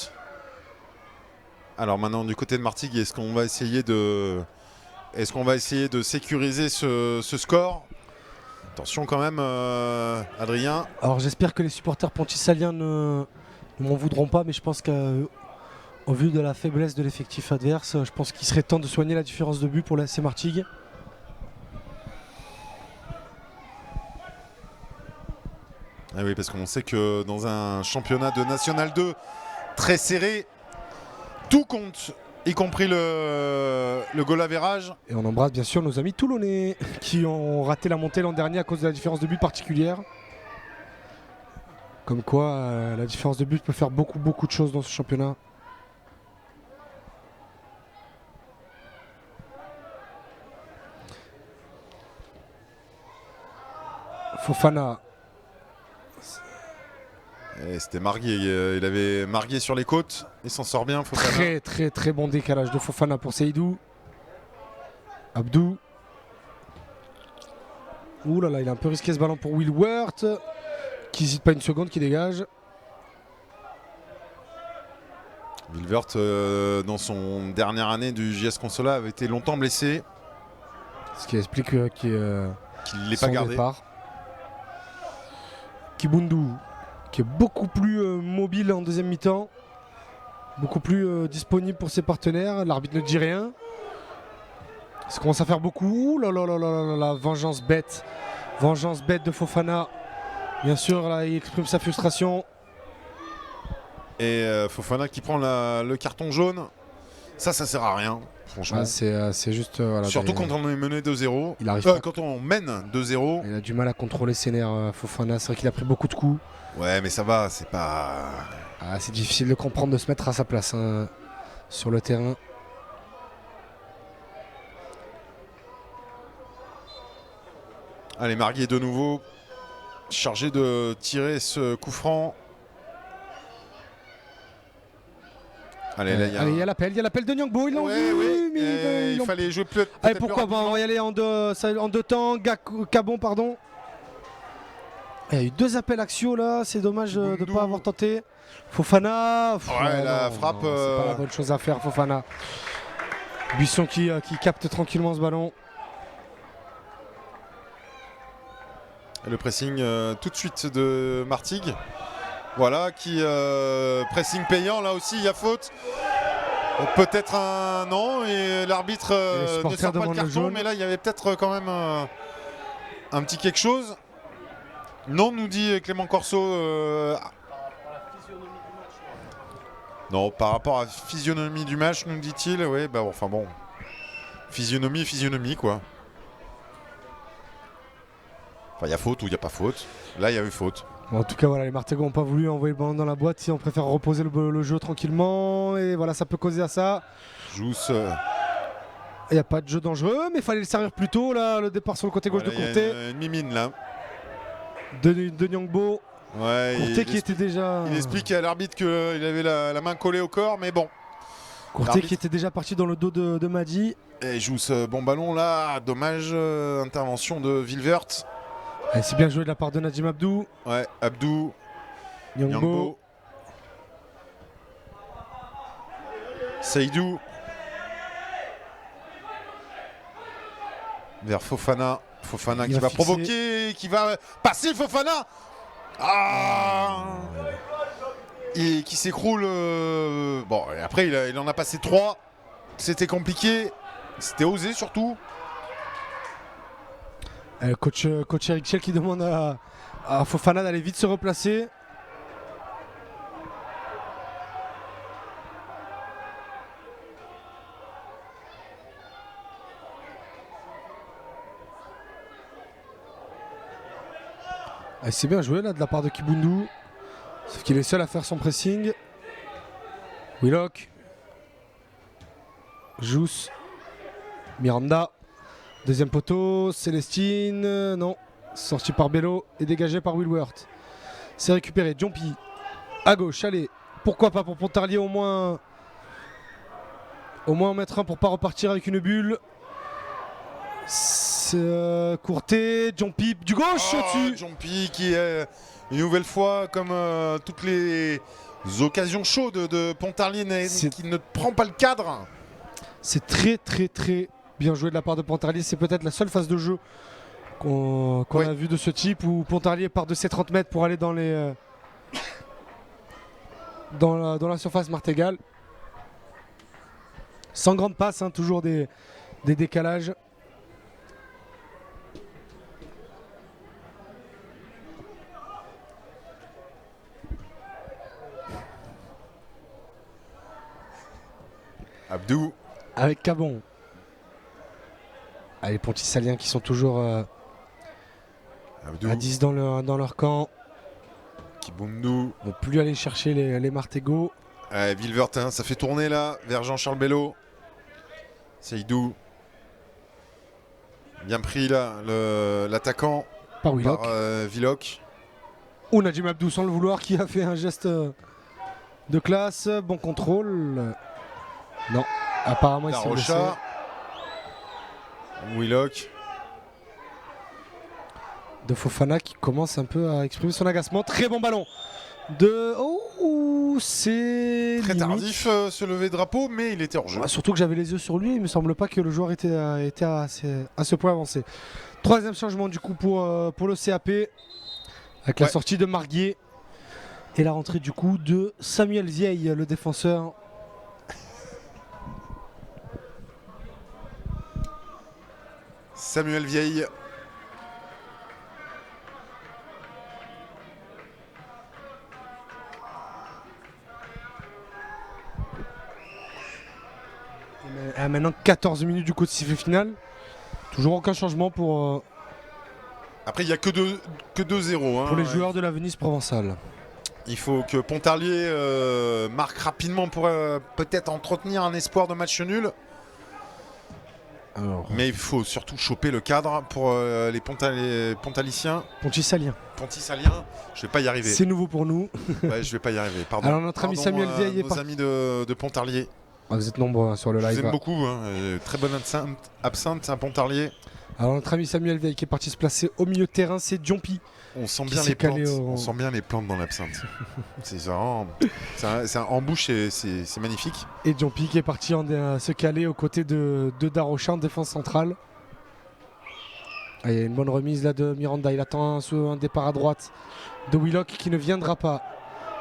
Alors maintenant du côté de Martigues, est-ce qu'on va essayer de sécuriser ce score? Attention quand même, Adrien. Alors j'espère que les supporters pontisaliens ne m'en voudront pas, mais je pense qu'au vu de la faiblesse de l'effectif adverse, je pense qu'il serait temps de soigner la différence de but pour l'AC Martigues. Ah oui, parce qu'on sait que dans un championnat de National 2 très serré, tout compte, y compris le goal average. Et on embrasse bien sûr nos amis toulonnais qui ont raté la montée l'an dernier à cause de la différence de but particulière. Comme quoi la différence de but peut faire beaucoup de choses dans ce championnat. Fofana. C'était Marguier, il avait Marguier sur les côtes, il s'en sort bien Fofana. Très bon décalage de Fofana pour Seydou. Abdou. Ouh là là, il a un peu risqué ce ballon pour Will Wirth, qui n'hésite pas une seconde, qui dégage. Vilvert, dans son dernière année du JS Consola, avait été longtemps blessé. Ce qui explique qu'il ne l'ait pas gardé. Départ. Kibundu, qui est beaucoup plus mobile en deuxième mi-temps, beaucoup plus disponible pour ses partenaires. L'arbitre ne dit rien. Ça commence à faire beaucoup. Ouh là là là là là, vengeance bête de Fofana. Bien sûr, là, il exprime sa frustration. Et Fofana qui prend le carton jaune. Ça sert à rien, franchement. Ah, c'est juste. Voilà, surtout quand on est mené 2-0. Quand on mène 2-0. Il a du mal à contrôler ses nerfs, Fofana. C'est vrai qu'il a pris beaucoup de coups. Ouais, mais ça va, c'est pas. Ah, c'est difficile de comprendre, de se mettre à sa place hein, sur le terrain. Allez, Marguier de nouveau, chargé de tirer ce coup franc. Allez, là, il y a l'appel de Nyangbo, il l'a vu, mais il fallait jouer plus. Allez, pourquoi pas, on va y aller en deux temps. Cabon, pardon. Il y a eu 2 appels axiaux là, c'est dommage de ne pas avoir tenté. Fofana, la frappe. C'est pas la bonne chose à faire, Fofana. Buisson qui capte tranquillement ce ballon. Et le pressing tout de suite de Martigues. Voilà, qui pressing payant, là aussi il y a faute. Peut-être un non, et l'arbitre ne sort pas le carton, mais là il y avait peut-être quand même un petit quelque chose. Non, nous dit Clément Corso. Non, par rapport à la physionomie du match, nous dit-il. Oui, bah enfin bon. Physionomie quoi. Enfin, il y a faute ou il n'y a pas faute. Là, il y a eu faute. Bon, en tout cas, voilà, les Martégots n'ont pas voulu envoyer le ballon dans la boîte. Si on préfère reposer le jeu tranquillement. Et voilà, ça peut causer à ça. Jousse. Il n'y a pas de jeu dangereux, mais il fallait le servir plus tôt. Là, le départ sur le côté gauche de Courtet. Il y a une mimine là. De Nyangbo. Ouais, Courtet qui était déjà. Il explique à l'arbitre qu'il avait la main collée au corps, mais bon. Courtet qui était déjà parti dans le dos de Madi. Et il joue ce bon ballon là. Dommage, intervention de Vilvert. C'est bien joué de la part de Najim Abdou. Ouais, Abdou. Nyangbo. Seydou. Vers Fofana. Fofana qui va provoquer, qui va passer Fofana. Et qui s'écroule. Bon, et après il en a passé 3. C'était compliqué. C'était osé surtout. Coach Eric Schell qui demande à Fofana d'aller vite se replacer. C'est bien joué là de la part de Kibundu. Sauf qu'il est seul à faire son pressing. Willock. Jousse. Miranda. Deuxième poteau. Célestine. Non. Sorti par Bello et dégagé par Wilworth. C'est récupéré. Jumpy. À gauche. Allez. Pourquoi pas pour Pontarlier au moins. Au moins en mettre un pour pas repartir avec une bulle. Courtet, Jumpy du gauche au-dessus. Jumpy qui est une nouvelle fois comme toutes les occasions chaudes de Pontarlier qui ne prend pas le cadre. C'est très bien joué de la part de Pontarlier. C'est peut-être la seule phase de jeu qu'on a vu de ce type où Pontarlier part de ses 30 mètres pour aller dans la surface Martégal. Sans grande passe, hein, toujours des décalages. Abdou. Avec Cabon. Les Pontissaliens qui sont toujours à 10 dans leur camp. Kibundu. Ne vont plus aller chercher les Martégo. Vilvert, hein, ça fait tourner là vers Jean-Charles Bello. Seydou. Bien pris là, l'attaquant. Par Willock. Par Villock. Ou Najim Abdou sans le vouloir qui a fait un geste de classe. Bon contrôle. Non, apparemment il s'est blessé. Willock. De Fofana qui commence un peu à exprimer son agacement. Très bon ballon. C'est très tardif ce lever de drapeau, mais il était hors jeu. Surtout que j'avais les yeux sur lui, il me semble pas que le joueur était à ce point avancé. Troisième changement du coup pour le CAP. Avec la sortie de Marguier. Et la rentrée du coup de Samuel Vieille, le défenseur. Samuel Vieille. Maintenant 14 minutes du coup de sifflet final. Toujours aucun changement pour. Après il n'y a que 2-0. Hein, pour les joueurs de la Venise provençale. Il faut que Pontarlier marque rapidement pour peut-être entretenir un espoir de match nul. Alors. Mais il faut surtout choper le cadre pour les Pontaliciens. Pontissaliens. Je vais pas y arriver. C'est nouveau pour nous. Ouais, je vais pas y arriver. Pardon. Alors notre ami Samuel Vieille est nos amis de Pontarlier. Vous êtes nombreux hein, sur le live. Je vous aime beaucoup. Hein. Très bonne absinthe à Pontarlier. Alors notre ami Samuel Veil qui est parti se placer au milieu de terrain, c'est Jumpy. On sent bien les plantes. On sent bien les plantes dans l'absinthe. C'est en bouche, c'est magnifique. Et Jumpy qui est parti se caler aux côtés de Darochin en défense centrale. Il y a une bonne remise là de Miranda. Il attend un départ à droite de Willock qui ne viendra pas.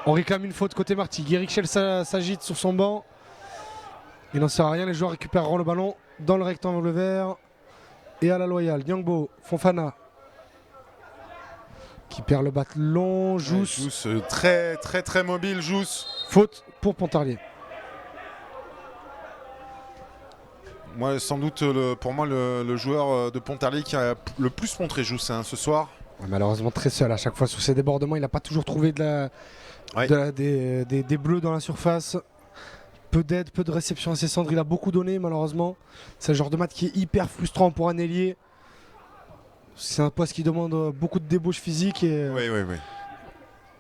On réclame une faute côté Marty. Eric Schell s'agite sur son banc. Il n'en sert à rien. Les joueurs récupéreront le ballon dans le rectangle vert. Et à la loyale, Nyangbo, Fofana qui perd le ballon, Jousse. Jousse très mobile, Jousse. Faute pour Pontarlier. Moi, sans doute, pour moi, le joueur de Pontarlier qui a le plus montré Jousse ce soir. Malheureusement très seul à chaque fois sur ses débordements. Il n'a pas toujours trouvé des bleus dans la surface. peu d'aide, peu de réception à ses cendres. Il a beaucoup donné malheureusement. C'est le genre de match qui est hyper frustrant pour un ailier. C'est un poste qui demande beaucoup de débauche physique Oui.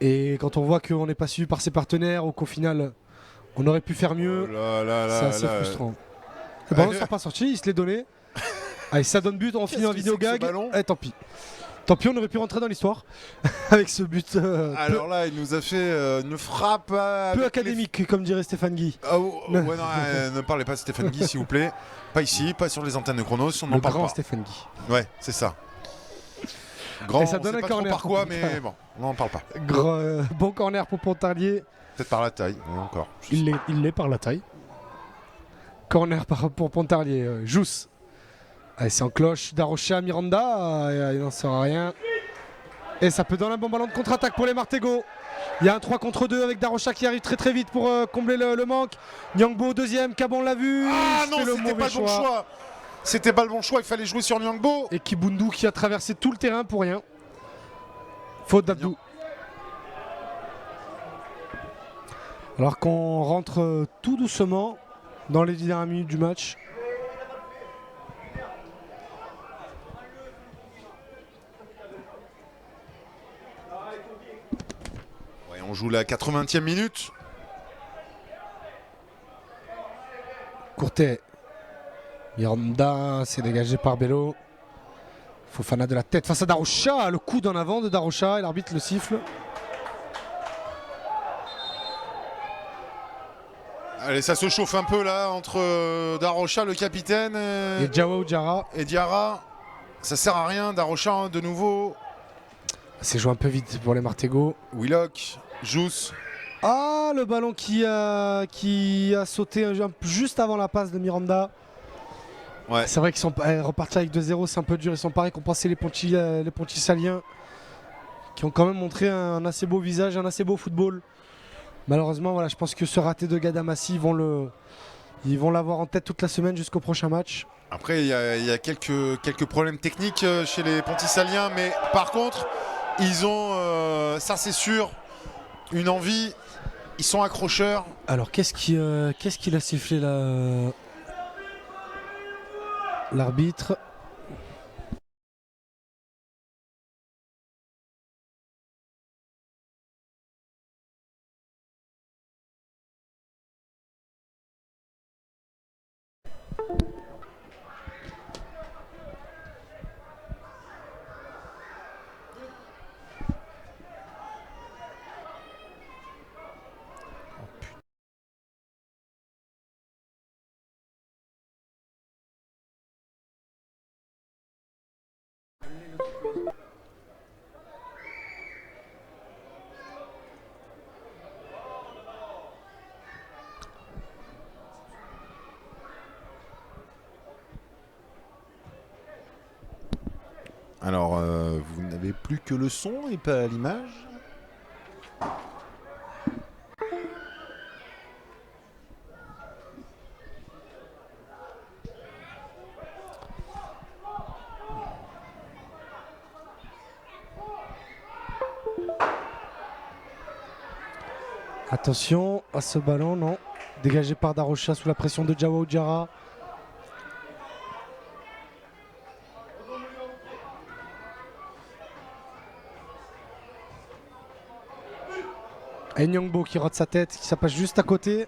et quand on voit qu'on n'est pas suivi par ses partenaires ou qu'au final on aurait pu faire mieux, c'est assez frustrant. Le ballon ne sera pas sorti, il se l'est donné. Allez, ça donne but, on finit en vidéo gag. Tant pis. Tant pis, on aurait pu rentrer dans l'histoire avec ce but. Alors là, il nous a fait une frappe. Peu académique, comme dirait Stéphane Guy. Ne parlez pas de Stéphane Guy, s'il vous plaît. Pas ici, pas sur les antennes de Chronos, on n'en parle pas. Stéphane Guy. Ouais, c'est ça. Grand, et ça donne un corner. Par quoi, mais bon, on n'en parle pas. Bon corner pour Pontarlier. Peut-être par la taille, mais encore. Il l'est par la taille. Corner pour Pontarlier. Jousse. Allez, c'est en cloche. Darocha, Miranda. Il n'en sera rien. Et ça peut donner un bon ballon de contre-attaque pour les Martégo. Il y a un 3 contre 2 avec Darocha qui arrive très très vite pour combler le manque. Nyangbo deuxième, Cabon l'a vu. Ah non, c'était pas le bon choix. C'était pas le bon choix, il fallait jouer sur Nyangbo. Et Kibundu qui a traversé tout le terrain pour rien. Faute d'Abdou. Alors qu'on rentre tout doucement dans les 10 dernières minutes du match. Ouais, on joue la 80e minute. Courtet. Miranda, c'est dégagé par Bello. Fofana de la tête face à Darocha. Le coup d'en avant de Darocha et l'arbitre le siffle. Allez, ça se chauffe un peu là entre Darocha, le capitaine, et Diawara Diarra. Et Diarra. Ça sert à rien, Darocha hein, de nouveau. C'est joué un peu vite pour les Martégo. Willock, Jousse. Ah, le ballon qui a sauté juste avant la passe de Miranda. Ouais. C'est vrai qu'ils sont repartis avec 2-0, c'est un peu dur. Ils sont pareils qu'ont passé les Pontisaliens, qui ont quand même montré un assez beau visage, un assez beau football. Malheureusement, voilà, je pense que ce raté de Gadamassi, ils vont l'avoir en tête toute la semaine jusqu'au prochain match. Après, il y a quelques problèmes techniques chez les Pontisaliens, mais par contre, ils ont, ça c'est sûr, une envie. Ils sont accrocheurs. Alors, qu'est-ce qu'il a sifflé là, l'arbitre? Alors, vous n'avez plus que le son et pas l'image. Attention à ce ballon, non. Dégagé par Darocha sous la pression de Diawara Diarra. Et Nyangbo qui rate sa tête, qui passe juste à côté.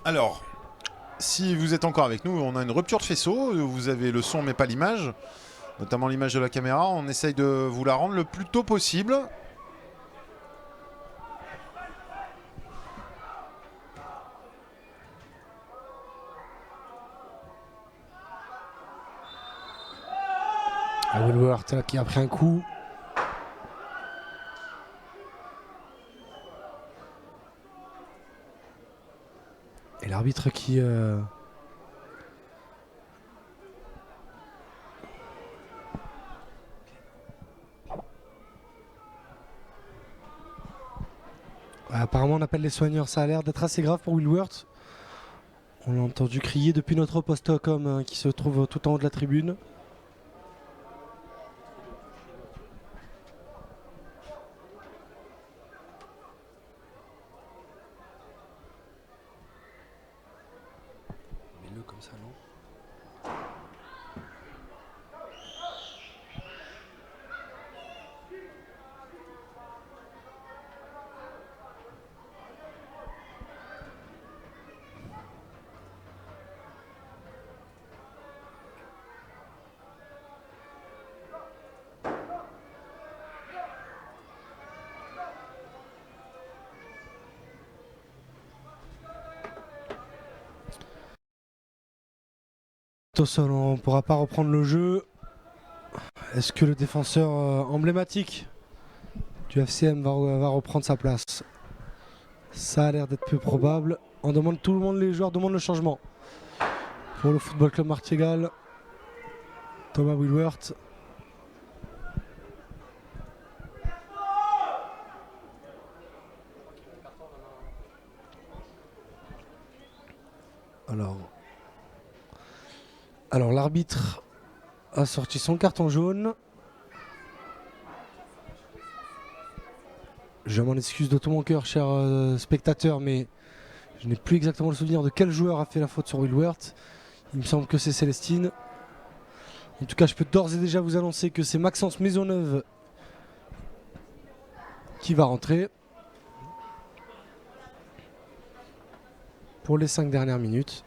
Alors, si vous êtes encore avec nous, on a une rupture de faisceau. Vous avez le son mais pas l'image, notamment l'image de la caméra. On essaye de vous la rendre le plus tôt possible. Woolworth là, qui a pris un coup. Et l'arbitre qui... apparemment on appelle les soigneurs, ça a l'air d'être assez grave pour Woolworth. On l'a entendu crier depuis notre poste qui se trouve tout en haut de la tribune. Mets-le comme ça, non ? Tosson, on ne pourra pas reprendre le jeu. Est-ce que le défenseur emblématique du FCM va reprendre sa place? Ça a l'air d'être peu probable. Tout le monde, les joueurs demandent le changement. Pour le Football Club Martigal, Thomas Woolworth. Alors l'arbitre a sorti son carton jaune. Je m'en excuse de tout mon cœur, chers spectateurs, mais je n'ai plus exactement le souvenir de quel joueur a fait la faute sur Woolworth. Il me semble que c'est Célestine. En tout cas, je peux d'ores et déjà vous annoncer que c'est Maxence Maisonneuve qui va rentrer pour les 5 dernières minutes.